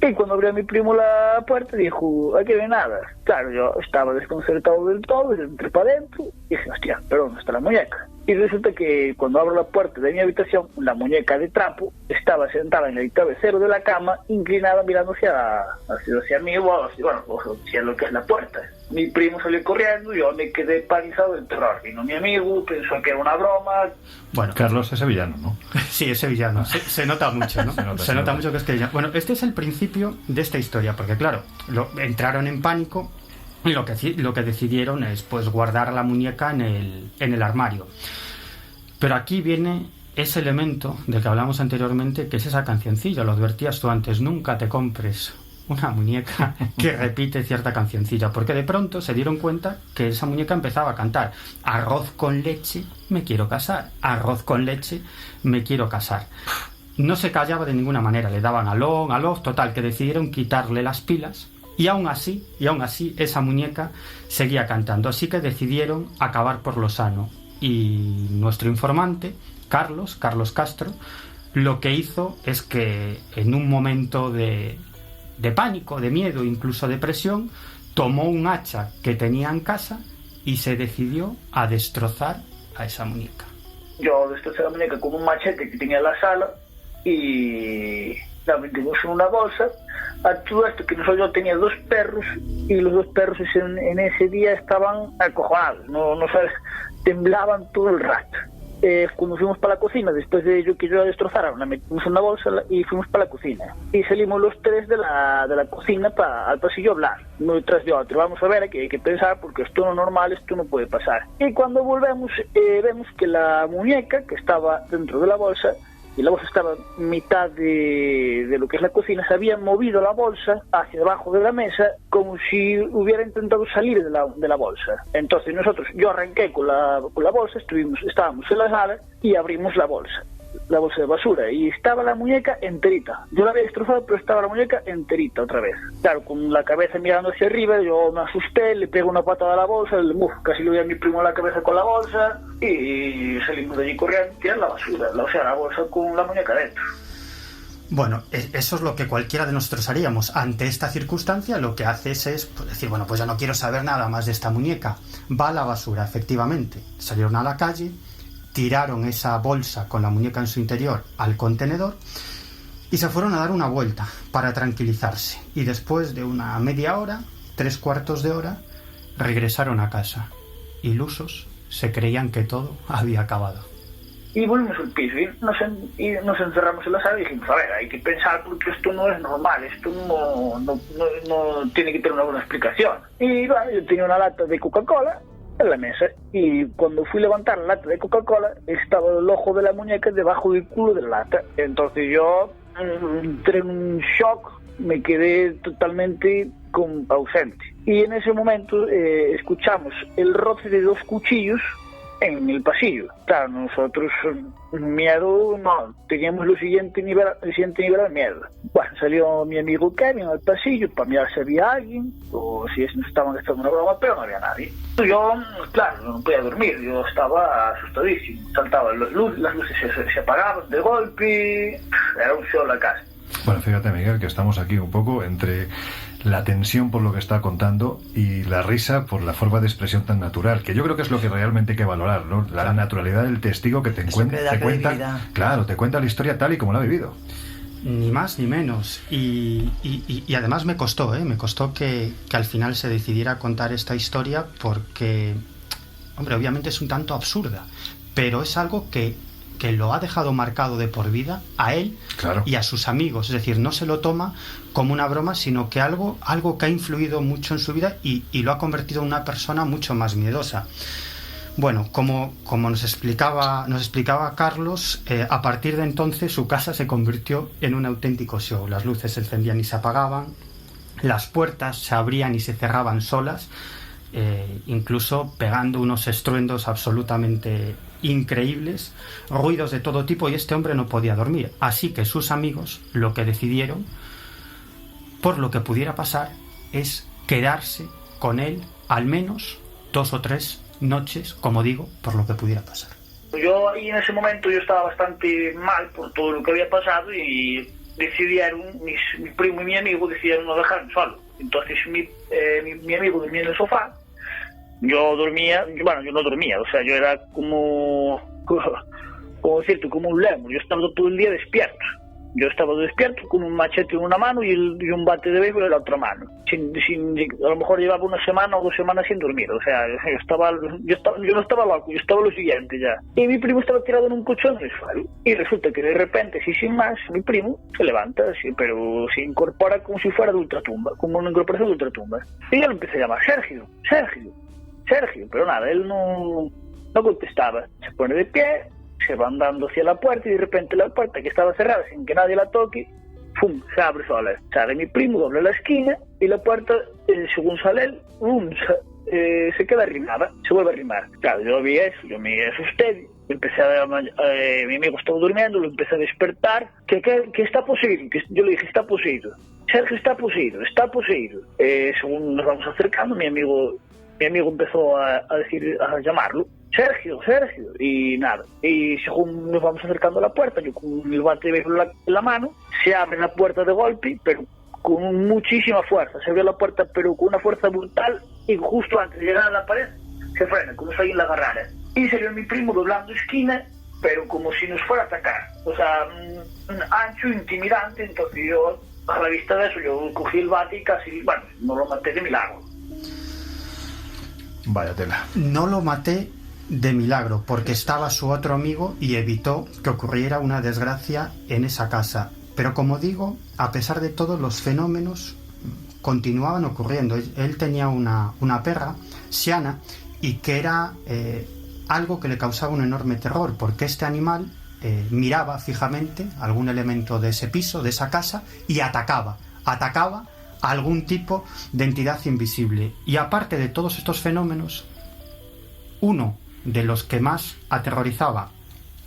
Y cuando abrió mi primo la puerta dijo: aquí no hay nada. Claro, yo estaba desconcertado del todo, entré para adentro y dije: hostia, pero ¿dónde está la muñeca? Y resulta que cuando abro la puerta de mi habitación, la muñeca de trapo estaba sentada en el cabecero de la cama, inclinada mirando hacia mí, hacia lo que es la puerta. Mi primo salió corriendo, yo me quedé paralizado del terror. Vino mi amigo, pensó que era una broma. Bueno, Carlos es sevillano, ¿no? Sí, es sevillano. Se nota mucho, ¿no? Se nota mucho que es sevillano. Bueno, este es el principio de esta historia, porque claro, entraron en pánico y lo que decidieron es pues guardar la muñeca en el armario. Pero aquí viene ese elemento del que hablamos anteriormente, que es esa cancioncilla. Lo advertías tú antes: nunca te compres una muñeca que repite cierta cancioncilla, porque de pronto se dieron cuenta que esa muñeca empezaba a cantar: arroz con leche, me quiero casar, arroz con leche, me quiero casar. No se callaba de ninguna manera, le daban alón, total, que decidieron quitarle las pilas, y aún así esa muñeca seguía cantando, así que decidieron acabar por lo sano. Y nuestro informante, Carlos Castro, lo que hizo es que en un momento de pánico, de miedo, incluso de presión, tomó un hacha que tenía en casa y se decidió a destrozar a esa muñeca. Yo destrocé la muñeca con un machete que tenía en la sala y la metimos en una bolsa. A todo esto que yo tenía 2 perros y los 2 perros en ese día estaban acojonados, no sabes, temblaban todo el rato. Cuando fuimos para la cocina, después de ello que yo la destrozara, la metimos en una bolsa y fuimos para la cocina. Y salimos los 3 de la cocina al pasillo a hablar, uno detrás de otro. Vamos a ver, hay que pensar, porque esto no es normal, esto no puede pasar. Y cuando volvemos, vemos que la muñeca que estaba dentro de la bolsa, y la bolsa estaba en mitad de lo que es la cocina, se había movido la bolsa hacia debajo de la mesa como si hubiera intentado salir de la bolsa. Entonces yo arranqué con la bolsa, estábamos en la sala y abrimos la bolsa de basura, y estaba la muñeca enterita. Yo la había destrozado, pero estaba la muñeca enterita otra vez. Claro, con la cabeza mirando hacia arriba, yo me asusté, le pego una patada a la bolsa, casi le doy a mi primo la cabeza con la bolsa, y salimos de allí corriendo, tirar la basura, la bolsa con la muñeca dentro. Bueno, eso es lo que cualquiera de nosotros haríamos. Ante esta circunstancia, lo que haces es decir: bueno, pues ya no quiero saber nada más de esta muñeca. Va a la basura, efectivamente. Salieron a la calle, tiraron esa bolsa con la muñeca en su interior al contenedor Y se fueron a dar una vuelta para tranquilizarse. Y después de una media hora, 3/4 de hora, regresaron a casa. Ilusos, se creían que todo había acabado. Y volvimos al piso y nos encerramos en la sala y dijimos, a ver, hay que pensar porque esto no es normal, esto no tiene que tener una buena explicación. Y bueno, yo tenía una lata de Coca-Cola en la mesa y cuando fui a levantar la lata de Coca-Cola estaba el ojo de la muñeca debajo del culo de la lata. Entonces yo entré en un shock, me quedé totalmente ausente. Y en ese momento escuchamos el roce de 2 cuchillos en el pasillo. Claro, nosotros miedo no, teníamos el siguiente nivel de miedo. Bueno, salió mi amigo Kevin al pasillo para mirar si había alguien o si nos estaban haciendo una broma, pero no había nadie. Yo, claro, no podía dormir, yo estaba asustadísimo. Saltaban las luces se apagaban de golpe, era un show la casa. Bueno, fíjate, Miguel, que estamos aquí un poco entre la tensión por lo que está contando y la risa por la forma de expresión tan natural, que yo creo que es lo que realmente hay que valorar, ¿no? La naturalidad del testigo que te cuenta, claro, te cuenta la historia tal y como la ha vivido. Ni más ni menos. Y además me costó que al final se decidiera a contar esta historia porque, hombre, obviamente es un tanto absurda, pero es algo que lo ha dejado marcado de por vida a él, claro, y a sus amigos. Es decir, no se lo toma como una broma, sino que algo que ha influido mucho en su vida y lo ha convertido en una persona mucho más miedosa. Bueno, como nos explicaba Carlos, a partir de entonces su casa se convirtió en un auténtico show. Las luces se encendían y se apagaban, las puertas se abrían y se cerraban solas, incluso pegando unos estruendos absolutamente increíbles, ruidos de todo tipo, y este hombre no podía dormir. Así que sus amigos lo que decidieron, por lo que pudiera pasar, es quedarse con él al menos 2 o 3 noches, como digo, por lo que pudiera pasar. Yo ahí en ese momento yo estaba bastante mal por todo lo que había pasado y decidieron, mi primo y mi amigo decidieron no dejarme solo. Entonces mi amigo dormía en el sofá, yo no dormía, o sea, yo era como decirte, como un lemur, yo estaba todo el día despierto. Yo estaba despierto con un machete en una mano y un bate de béisbol en la otra mano. A lo mejor llevaba 1 semana o 2 semanas sin dormir. O sea, yo no estaba loco, yo estaba lo siguiente ya. Y mi primo estaba tirado en un colchón en el suelo. Y resulta que de repente, así sin más, mi primo se levanta, así, pero se incorpora como si fuera de ultratumba, como una incorporación de ultratumba. Y yo lo empecé a llamar, Sergio, pero nada, él no contestaba. Se pone de pie, se va andando hacia la puerta y de repente la puerta, que estaba cerrada sin que nadie la toque, ¡pum!, se abre sola. Sale mi primo, dobla la esquina y la puerta, según sale él, se queda arrimada, se vuelve a arrimar. Claro, yo vi eso, yo me asusté, mi amigo estaba durmiendo, lo empecé a despertar, que está poseído, yo le dije, está poseído. Sergio está poseído. Según nos vamos acercando, mi amigo empezó a llamarlo, Sergio, y nada. Y según nos vamos acercando a la puerta, yo con el bate de béisbol en la mano, se abre la puerta de golpe, pero con muchísima fuerza. Se abrió la puerta, pero con una fuerza brutal, y justo antes de llegar a la pared, se frena, como si alguien la agarrara. Y salió mi primo doblando esquina, pero como si nos fuera a atacar. O sea, ancho, intimidante. Entonces yo, a la vista de eso, yo cogí el bate y casi, no lo maté de milagro. Vaya tela. No lo maté de milagro, porque estaba su otro amigo y evitó que ocurriera una desgracia en esa casa. Pero como digo, a pesar de todo, los fenómenos continuaban ocurriendo. Él tenía una perra, Siana, y que era algo que le causaba un enorme terror, porque este animal miraba fijamente algún elemento de ese piso, de esa casa, y atacaba a algún tipo de entidad invisible. Y aparte de todos estos fenómenos, uno de los que más aterrorizaba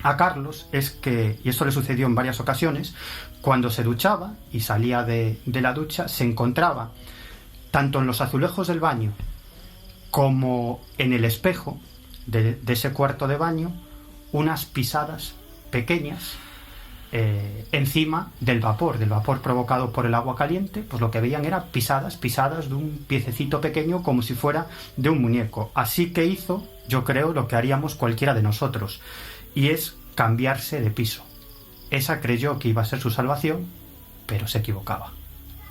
a Carlos es que, y esto le sucedió en varias ocasiones, cuando se duchaba y salía de la ducha, se encontraba tanto en los azulejos del baño como en el espejo de ese cuarto de baño unas pisadas pequeñas encima del vapor provocado por el agua caliente. Pues lo que veían eran pisadas de un piececito pequeño, como si fuera de un muñeco. Así que hizo, yo creo, lo que haríamos cualquiera de nosotros, y es cambiarse de piso. esa creyó que iba a ser su salvación, pero se equivocaba.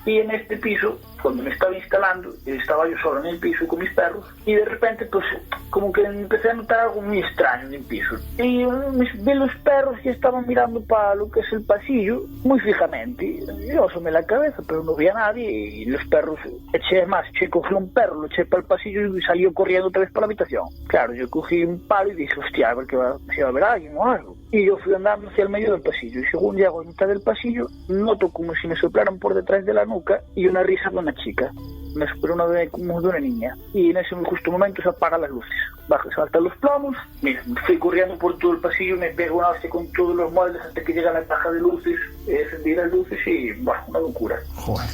Y en este piso, cuando me estaba instalando, estaba yo solo en el piso con mis perros, y de repente, pues, como que empecé a notar algo muy extraño en el piso. Y vi los perros que estaban mirando para lo que es el pasillo, muy fijamente. Yo asomé la cabeza, pero no vi a nadie, y los perros, cogí un perro, lo eché para el pasillo y salió corriendo otra vez para la habitación. Claro, yo cogí un palo y dije, hostia, a ver si va a haber alguien o algo. Y yo fui andando hacia el medio del pasillo, y según llego a mitad del pasillo, noto como si me soplaran por detrás de la nuca y una risa de una chica, como de una niña. Y en ese justo momento se apagan las luces, saltan los plomos, mira, me fui corriendo por todo el pasillo, me pego una hostia con todos los muebles hasta que llega la caja de luces, encendí las luces y, bueno, una locura. Joder.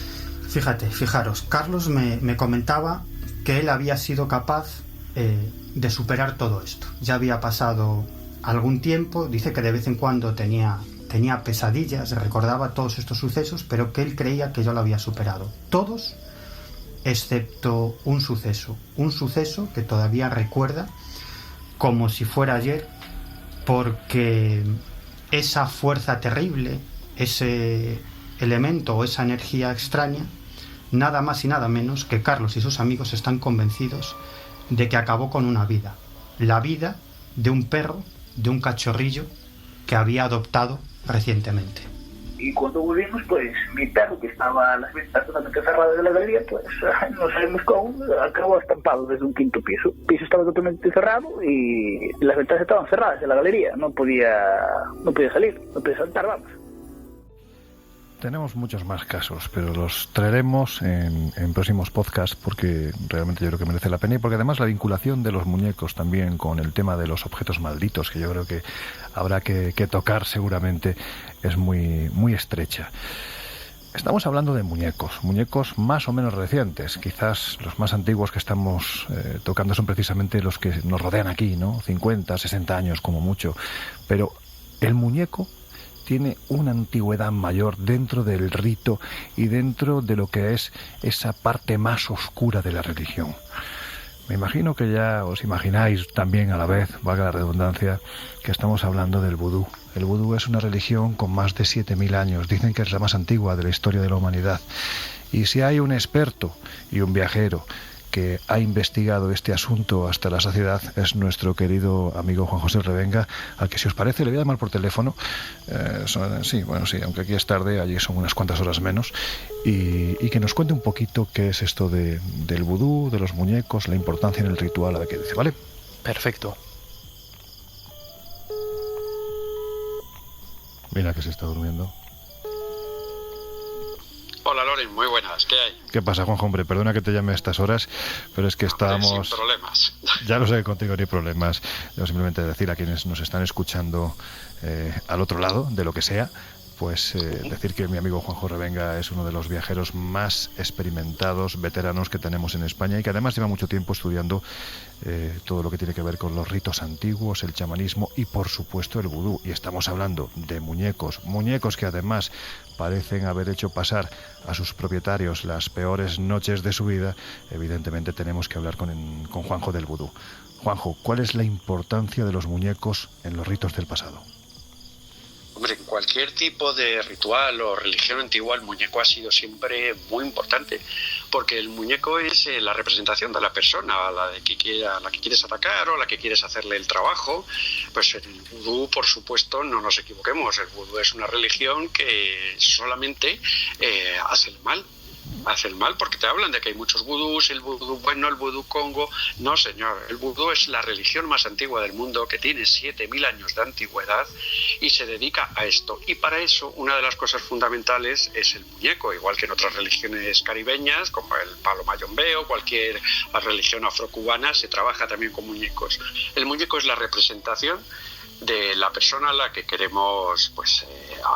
Fijaros, Carlos me comentaba que él había sido capaz de superar todo esto. Ya había pasado algún tiempo, dice que de vez en cuando tenía pesadillas, recordaba todos estos sucesos, pero que él creía que yo lo había superado. Todos, excepto un suceso que todavía recuerda como si fuera ayer, porque esa fuerza terrible, ese elemento o esa energía extraña, nada más y nada menos que Carlos y sus amigos están convencidos de que acabó con una vida, la vida de un perro, de un cachorrillo que había adoptado recientemente. Y cuando volvimos, pues mi perro, que estaba a las ventanas totalmente cerradas de la galería, pues no sabemos cómo, acabó estampado desde un quinto piso. El piso estaba totalmente cerrado y las ventanas estaban cerradas de la galería, no podía salir, no podía saltar, vamos. Tenemos muchos más casos, pero los traeremos en próximos podcasts porque realmente yo creo que merece la pena y porque además la vinculación de los muñecos también con el tema de los objetos malditos, que yo creo que habrá que tocar seguramente, es muy, muy estrecha. Estamos hablando de muñecos más o menos recientes. Quizás los más antiguos que estamos tocando son precisamente los que nos rodean aquí, ¿no? 50, 60 años como mucho. Pero el muñeco tiene una antigüedad mayor dentro del rito y dentro de lo que es esa parte más oscura de la religión. Me imagino que ya os imagináis también a la vez, valga la redundancia, que estamos hablando del vudú. El vudú es una religión con más de 7.000 años. Dicen que es la más antigua de la historia de la humanidad. Y si hay un experto y un viajero que ha investigado este asunto hasta la saciedad, es nuestro querido amigo Juan José Revenga, al que, si os parece, le voy a llamar por teléfono. Sí, aunque aquí es tarde, allí son unas cuantas horas menos, y que nos cuente un poquito qué es esto del vudú, de los muñecos, la importancia en el ritual, a ver qué dice, ¿vale? Perfecto. Mira que se está durmiendo. Hola Loren, muy buenas, ¿qué hay? ¿Qué pasa, Juanjo? Hombre, perdona que te llame a estas horas, pero es que estábamos... Sin problemas. Ya lo sé, contigo ni problemas. Yo simplemente decir a quienes nos están escuchando al otro lado, de lo que sea, pues decir que mi amigo Juanjo Revenga es uno de los viajeros más experimentados, veteranos que tenemos en España y que además lleva mucho tiempo estudiando todo lo que tiene que ver con los ritos antiguos, el chamanismo y por supuesto el vudú. Y estamos hablando de muñecos que además parecen haber hecho pasar a sus propietarios las peores noches de su vida. Evidentemente tenemos que hablar con Juanjo del vudú. Juanjo, ¿cuál es la importancia de los muñecos en los ritos del pasado? Hombre, en cualquier tipo de ritual o religión antigua el muñeco ha sido siempre muy importante, porque el muñeco es la representación de la persona a la que quieres atacar o a la que quieres hacerle el trabajo. Pues en el vudú, por supuesto, no nos equivoquemos, el vudú es una religión que solamente hace el mal. Hace el mal porque te hablan de que hay muchos vudús, el vudú bueno, el vudú congo. No, señor, el vudú es la religión más antigua del mundo, que tiene 7.000 años de antigüedad y se dedica a esto. Y para eso una de las cosas fundamentales es el muñeco, igual que en otras religiones caribeñas como el palo mayombe o cualquier religión afrocubana se trabaja también con muñecos. El muñeco es la representación de la persona a la que queremos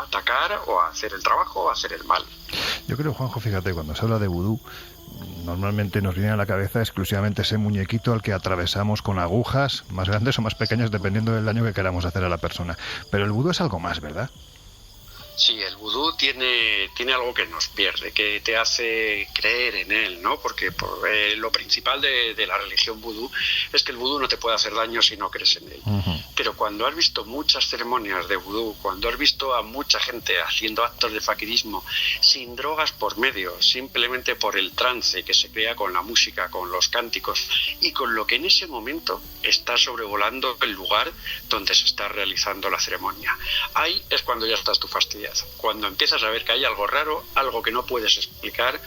atacar o hacer el trabajo o hacer el mal. Yo creo, Juanjo, fíjate, cuando se habla de vudú, normalmente nos viene a la cabeza exclusivamente ese muñequito al que atravesamos con agujas, más grandes o más pequeñas, dependiendo del daño que queramos hacer a la persona. Pero el vudú es algo más, ¿verdad? Sí, el vudú tiene algo que nos pierde, que te hace creer en él, ¿no? Porque lo principal de la religión vudú es que el vudú no te puede hacer daño si no crees en él. Uh-huh. Pero cuando has visto muchas ceremonias de vudú, cuando has visto a mucha gente haciendo actos de faquirismo sin drogas por medio, simplemente por el trance que se crea con la música, con los cánticos y con lo que en ese momento está sobrevolando el lugar donde se está realizando la ceremonia, ahí es cuando ya estás tú fastidiado. Cuando empiezas a ver que hay algo raro, algo que no puedes explicar,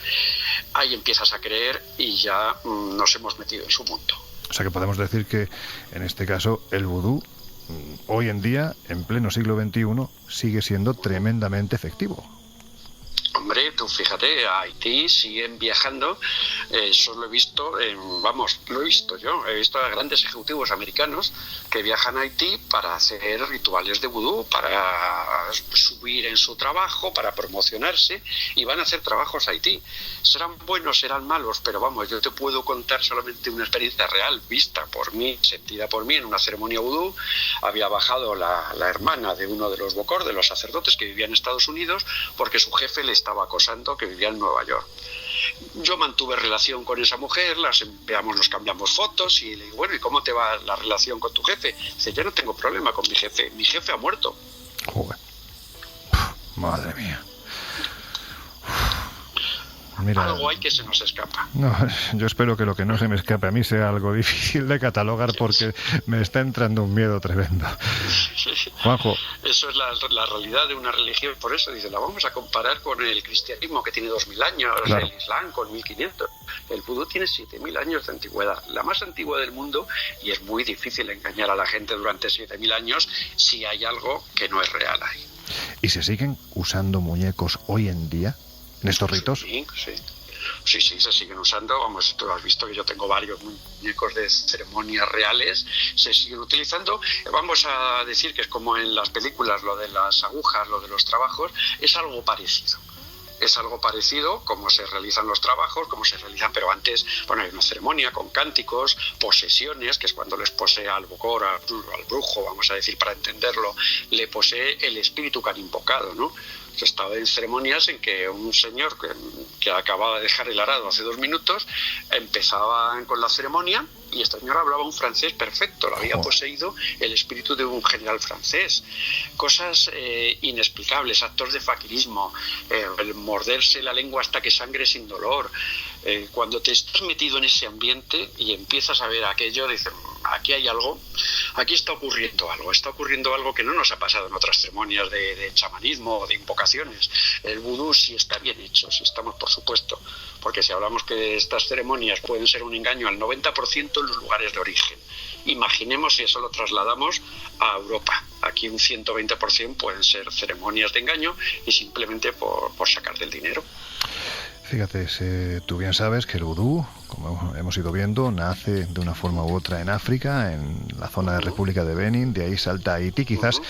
ahí empiezas a creer y ya nos hemos metido en su mundo. O sea que podemos decir que en este caso el vudú hoy en día, en pleno siglo XXI, sigue siendo tremendamente efectivo. Hombre, tú fíjate, a Haití siguen viajando, eso lo he visto, lo he visto yo, he visto a grandes ejecutivos americanos que viajan a Haití para hacer rituales de vudú, para subir en su trabajo, para promocionarse, y van a hacer trabajos a Haití. Serán buenos, serán malos, pero vamos, yo te puedo contar solamente una experiencia real, vista por mí, sentida por mí en una ceremonia vudú. Había bajado la hermana de uno de los bokor, de los sacerdotes que vivía en Estados Unidos, porque su jefe le estaba acosando, que vivía en Nueva York. Yo mantuve relación con esa mujer, nos cambiamos fotos y le digo, bueno, ¿y cómo te va la relación con tu jefe? Dice, yo no tengo problema con mi jefe ha muerto. Joder. Madre mía. Mira, algo hay que se nos escapa. No, yo espero que lo que no se me escape a mí sea algo difícil de catalogar, porque me está entrando un miedo tremendo. Juanjo. Eso es la realidad de una religión. Por eso dice, la vamos a comparar con el cristianismo, que tiene 2000 años, claro. El islam con 1500. El vudú tiene 7000 años de antigüedad, la más antigua del mundo, y es muy difícil engañar a la gente durante 7000 años si hay algo que no es real ahí. ¿Y se siguen usando muñecos hoy en día en estos ritos? Sí, se siguen usando. Vamos, tú has visto que yo tengo varios muñecos de ceremonias reales, se siguen utilizando. Vamos a decir que es como en las películas, lo de las agujas, lo de los trabajos, es algo parecido. Es algo parecido, como se realizan los trabajos, como se realizan, pero antes, bueno, hay una ceremonia con cánticos, posesiones, que es cuando les posee al bokor, al brujo, vamos a decir, para entenderlo, le posee el espíritu que han invocado, ¿no? Yo estaba en ceremonias en que un señor que acababa de dejar el arado hace 2 minutos, empezaba con la ceremonia y este señor hablaba un francés perfecto, lo había poseído el espíritu de un general francés. Cosas inexplicables, actos de faquirismo, el morderse la lengua hasta que sangre sin dolor. Cuando te estás metido en ese ambiente y empiezas a ver aquello, dices, aquí hay algo, aquí está ocurriendo algo que no nos ha pasado en otras ceremonias de chamanismo o de invocaciones. El vudú sí está bien hecho, sí estamos, por supuesto, porque si hablamos que estas ceremonias pueden ser un engaño al 90% en los lugares de origen, imaginemos si eso lo trasladamos a Europa. Aquí un 120% pueden ser ceremonias de engaño y simplemente por sacar del dinero. Fíjate, tú bien sabes que el vudú, como hemos ido viendo, nace de una forma u otra en África, en la zona de República de Benín, de ahí salta a Haití. Quizás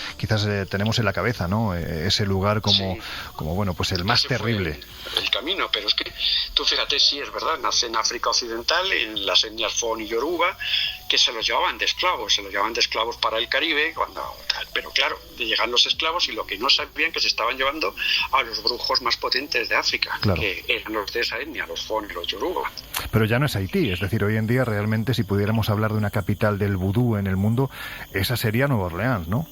tenemos en la cabeza, ¿no?, ese lugar como bueno, pues el más terrible. El camino, pero es que tú fíjate, sí, es verdad, nace en África Occidental, en las etnias Fon y Yoruba, que se los llevaban de esclavos para el Caribe, pero claro, llegan los esclavos y lo que no sabían que se estaban llevando a los brujos más potentes de África, claro, que eran los de esa etnia, los Fon y los Yoruba. Pero ya no es Haití, es decir, hoy en día realmente, si pudiéramos hablar de una capital del vudú en el mundo, esa sería Nueva Orleans, ¿no?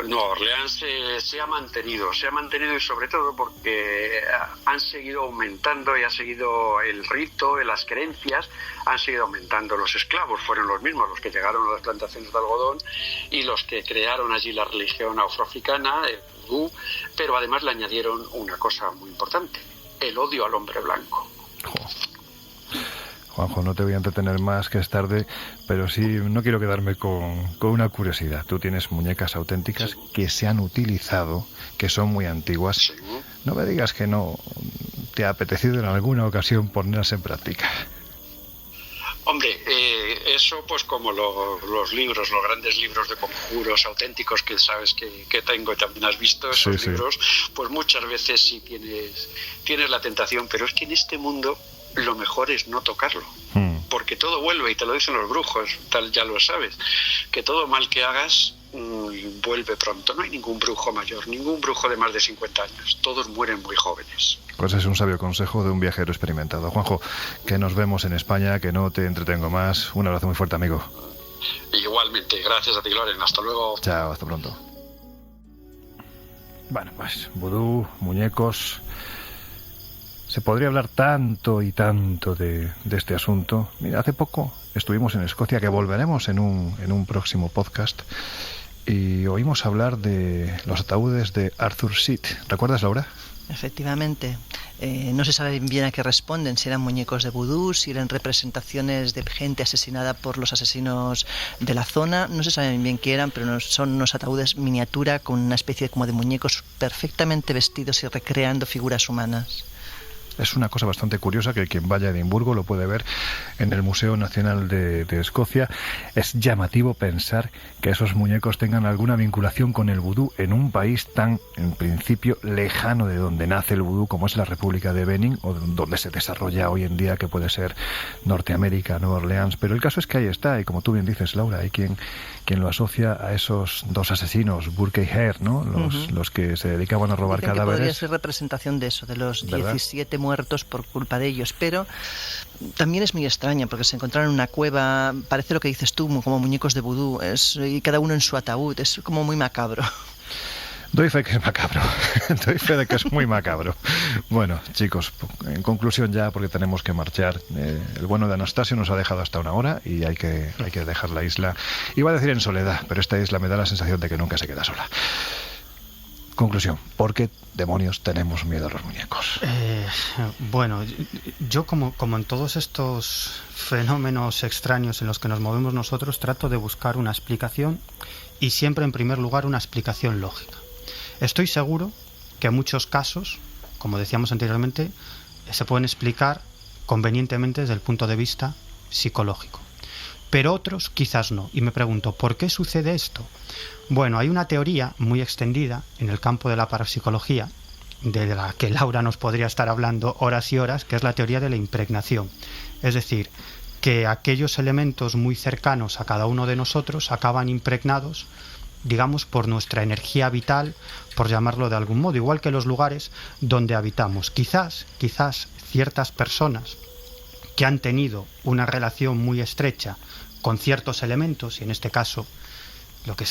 Nueva Orleans se ha mantenido y sobre todo porque han seguido aumentando y ha seguido el rito, las creencias, han seguido aumentando. Los esclavos fueron los mismos, los que llegaron a las plantaciones de algodón y los que crearon allí la religión afroafricana, el vudú, pero además le añadieron una cosa muy importante, el odio al hombre blanco. Juanjo, no te voy a entretener más, que es tarde, pero sí, no quiero quedarme con una curiosidad. Tú tienes muñecas auténticas que se han utilizado, que son muy antiguas. Sí. No me digas que no te ha apetecido en alguna ocasión ponerlas en práctica. Hombre, eso pues como los libros, los grandes libros de conjuros auténticos que sabes que tengo y también has visto, esos libros, pues muchas veces sí tienes la tentación, pero es que en este mundo lo mejor es no tocarlo, porque todo vuelve, y te lo dicen los brujos, tal, ya lo sabes, que todo mal que hagas vuelve pronto. No hay ningún brujo mayor, ningún brujo de más de 50 años, todos mueren muy jóvenes. Pues es un sabio consejo de un viajero experimentado. Juanjo, que nos vemos en España, que no te entretengo más. Un abrazo muy fuerte, amigo. Igualmente, gracias a ti, Loren. Hasta luego. Chao, hasta pronto. Bueno, pues vudú, muñecos... Se podría hablar tanto y tanto de este asunto. Mira, hace poco estuvimos en Escocia, que volveremos en un próximo podcast, y oímos hablar de los ataúdes de Arthur Seat. ¿Recuerdas, Laura? Efectivamente. No se sabe bien a qué responden, si eran muñecos de vudú, si eran representaciones de gente asesinada por los asesinos de la zona. No se sabe bien qué eran, pero son unos ataúdes miniatura con una especie como de muñecos perfectamente vestidos y recreando figuras humanas. Es una cosa bastante curiosa que quien vaya a Edimburgo lo puede ver en el Museo Nacional de Escocia. Es llamativo pensar que esos muñecos tengan alguna vinculación con el vudú en un país tan, en principio, lejano de donde nace el vudú, como es la República de Benín, o donde se desarrolla hoy en día, que puede ser Norteamérica, Nueva Orleans. Pero el caso es que ahí está, y como tú bien dices, Laura, hay quien lo asocia a esos dos asesinos, Burke y Hare, ¿no? Los que se dedicaban a robar Dicen cadáveres. Que podría ser representación de eso, de los ¿verdad? 17 muertos por culpa de ellos, pero también es muy extraña porque se encontraron en una cueva, parece lo que dices tú, como muñecos de vudú, y cada uno en su ataúd, es como muy macabro. Doy fe que es macabro. Doy fe de que es muy macabro. Bueno, chicos, en conclusión ya, porque tenemos que marchar. El bueno de Anastasio nos ha dejado hasta una hora y hay que dejar la isla. Iba a decir en soledad, pero esta isla me da la sensación de que nunca se queda sola. Conclusión, ¿por qué demonios tenemos miedo a los muñecos? Bueno, yo como en todos estos fenómenos extraños en los que nos movemos nosotros, trato de buscar una explicación, y siempre en primer lugar una explicación lógica. Estoy seguro que en muchos casos, como decíamos anteriormente, se pueden explicar convenientemente desde el punto de vista psicológico. Pero otros quizás no. Y me pregunto, ¿por qué sucede esto? Bueno, hay una teoría muy extendida en el campo de la parapsicología, de la que Laura nos podría estar hablando horas y horas, que es la teoría de la impregnación. Es decir, que aquellos elementos muy cercanos a cada uno de nosotros acaban impregnados, digamos, por nuestra energía vital, por llamarlo de algún modo, igual que los lugares donde habitamos. Quizás ciertas personas que han tenido una relación muy estrecha con ciertos elementos, y en este caso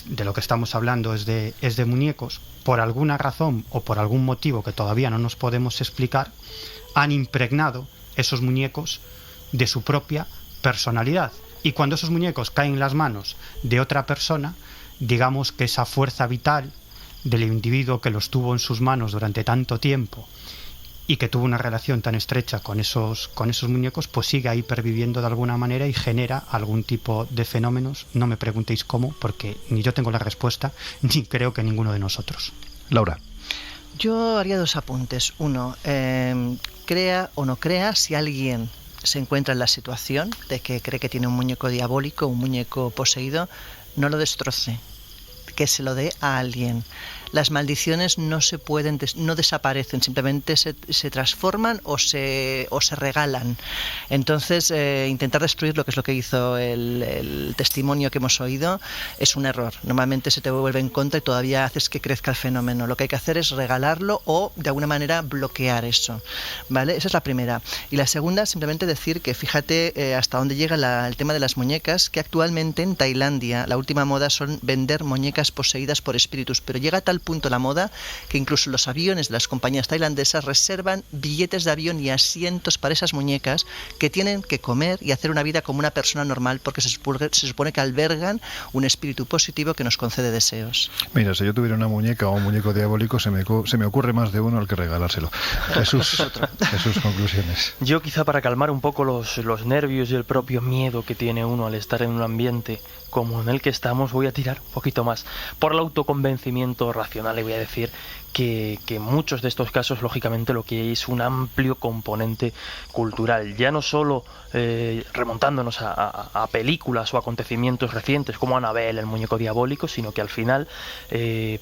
de lo que estamos hablando es de muñecos, por alguna razón o por algún motivo que todavía no nos podemos explicar, han impregnado esos muñecos de su propia personalidad. Y cuando esos muñecos caen en las manos de otra persona, digamos que esa fuerza vital del individuo que los tuvo en sus manos durante tanto tiempo y que tuvo una relación tan estrecha con esos muñecos, pues sigue ahí perviviendo de alguna manera y genera algún tipo de fenómenos. No me preguntéis cómo, porque ni yo tengo la respuesta, ni creo que ninguno de nosotros. Laura. Yo haría dos apuntes. Uno, crea o no crea, si alguien se encuentra en la situación de que cree que tiene un muñeco diabólico, un muñeco poseído, no lo destroce, que se lo dé a alguien. Las maldiciones no se pueden, no desaparecen, simplemente se transforman o se regalan. Entonces, intentar destruir lo que es lo que hizo el testimonio que hemos oído es un error. Normalmente se te vuelve en contra y todavía haces que crezca el fenómeno. Lo que hay que hacer es regalarlo o de alguna manera bloquear eso, ¿vale? Esa es la primera. Y la segunda, simplemente decir que fíjate hasta dónde llega el tema de las muñecas, que actualmente en Tailandia la última moda son vender muñecas poseídas por espíritus, pero llega a tal punto la moda que incluso los aviones de las compañías tailandesas reservan billetes de avión y asientos para esas muñecas que tienen que comer y hacer una vida como una persona normal, porque se supone que albergan un espíritu positivo que nos concede deseos. Mira, si yo tuviera una muñeca o un muñeco diabólico, se me ocurre más de uno al que regalárselo. Jesús, conclusiones. Yo quizá para calmar un poco los nervios y el propio miedo que tiene uno al estar en un ambiente como en el que estamos, voy a tirar un poquito más por el autoconvencimiento racional y voy a decir que muchos de estos casos, lógicamente, lo que hay es un amplio componente cultural, ya no solo remontándonos a películas o acontecimientos recientes como Annabelle, el muñeco diabólico, sino que al final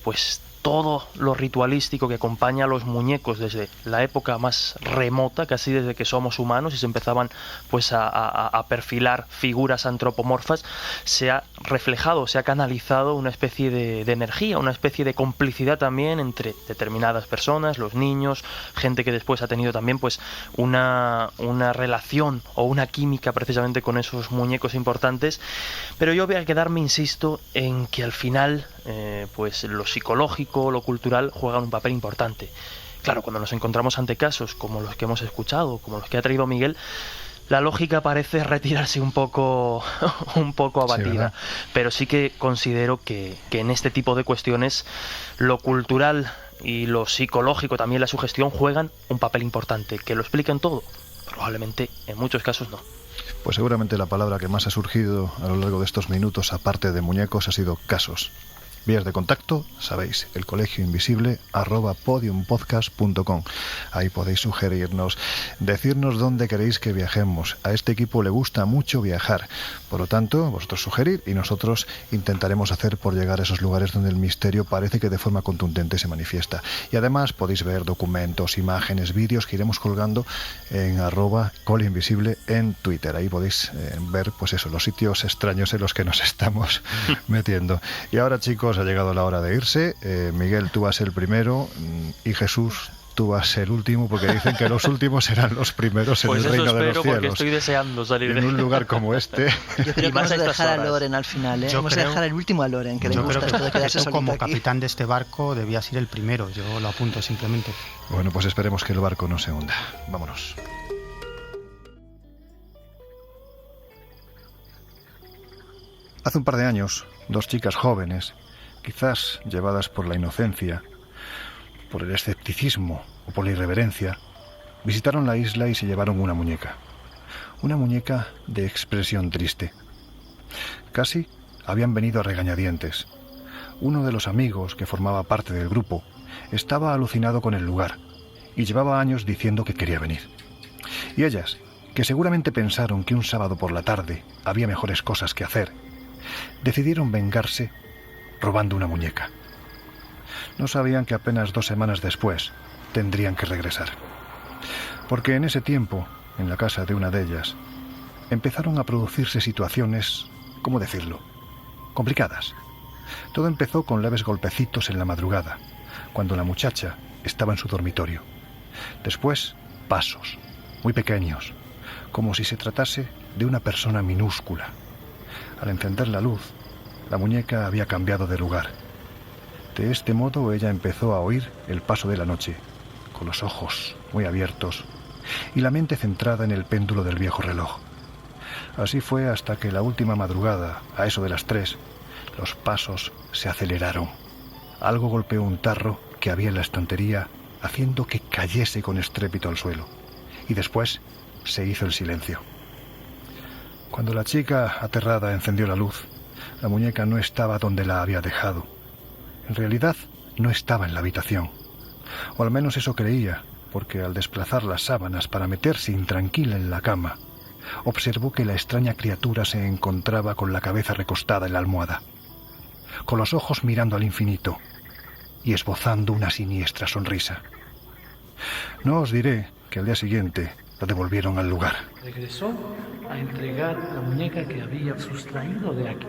pues todo lo ritualístico que acompaña a los muñecos desde la época más remota, casi desde que somos humanos y se empezaban pues a perfilar figuras antropomorfas, se ha reflejado, se ha canalizado una especie de energía, una especie de complicidad también entre determinadas personas, los niños, gente que después ha tenido también pues una relación o una química precisamente con esos muñecos importantes. Pero yo voy a quedarme, insisto, en que al final pues lo psicológico, lo cultural juegan un papel importante. Claro, cuando nos encontramos ante casos como los que hemos escuchado, como los que ha traído Miguel, la lógica parece retirarse un poco abatida, sí, pero sí que considero que en este tipo de cuestiones lo cultural y lo psicológico, también la sugestión, juegan un papel importante. ¿Que lo expliquen todo? Probablemente en muchos casos no. Pues seguramente la palabra que más ha surgido a lo largo de estos minutos, aparte de muñecos, ha sido casos. Vías de contacto, sabéis, elcolegioinvisible@podiumpodcast.com. Ahí podéis sugerirnos, decirnos dónde queréis que viajemos. A este equipo le gusta mucho viajar. Por lo tanto, vosotros sugerir y nosotros intentaremos hacer por llegar a esos lugares donde el misterio parece que de forma contundente se manifiesta. Y además podéis ver documentos, imágenes, vídeos que iremos colgando en @coleinvisible en Twitter. Ahí podéis ver, pues eso, los sitios extraños en los que nos estamos metiendo. Y ahora, chicos, ha llegado la hora de irse. Miguel, tú vas el primero y Jesús, tú vas el último, porque dicen que los últimos serán los primeros en pues el reino de los cielos. Pues eso espero, porque estoy deseando salir en un lugar como este. Yo creo que vamos a dejar a Loren al final, ¿eh? Vamos a dejar el último a Loren, que le gusta esto de quedarse solito como aquí. Capitán de este barco debías ir el primero, yo lo apunto simplemente. Bueno, pues esperemos que el barco no se hunda. Vámonos. Hace un par de años, dos chicas jóvenes, quizás llevadas por la inocencia, por el escepticismo o por la irreverencia, visitaron la isla y se llevaron una muñeca de expresión triste. Casi habían venido a regañadientes. Uno de los amigos que formaba parte del grupo estaba alucinado con el lugar y llevaba años diciendo que quería venir. Y ellas, que seguramente pensaron que un sábado por la tarde había mejores cosas que hacer, decidieron vengarse robando una muñeca. No sabían que apenas 2 semanas después tendrían que regresar. Porque en ese tiempo, en la casa de una de ellas, empezaron a producirse situaciones, ¿cómo decirlo?, complicadas. Todo empezó con leves golpecitos en la madrugada, cuando la muchacha estaba en su dormitorio. Después, pasos, muy pequeños, como si se tratase de una persona minúscula. Al encender la luz, la muñeca había cambiado de lugar. De este modo ella empezó a oír el paso de la noche, con los ojos muy abiertos y la mente centrada en el péndulo del viejo reloj. Así fue hasta que la última madrugada, a eso de las 3, los pasos se aceleraron. Algo golpeó un tarro que había en la estantería, haciendo que cayese con estrépito al suelo. Y después se hizo el silencio. Cuando la chica, aterrada, encendió la luz, la muñeca no estaba donde la había dejado. En realidad, no estaba en la habitación. O al menos eso creía, porque al desplazar las sábanas para meterse intranquila en la cama, observó que la extraña criatura se encontraba con la cabeza recostada en la almohada, con los ojos mirando al infinito y esbozando una siniestra sonrisa. No os diré que al día siguiente la devolvieron al lugar. Regresó a entregar la muñeca que había sustraído de aquí.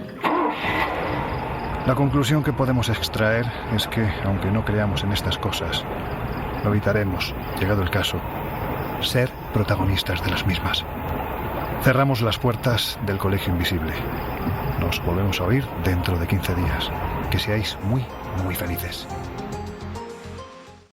La conclusión que podemos extraer es que, aunque no creamos en estas cosas, lo evitaremos, llegado el caso, ser protagonistas de las mismas. Cerramos las puertas del Colegio Invisible. Nos volvemos a oír dentro de 15 días. Que seáis muy, muy felices.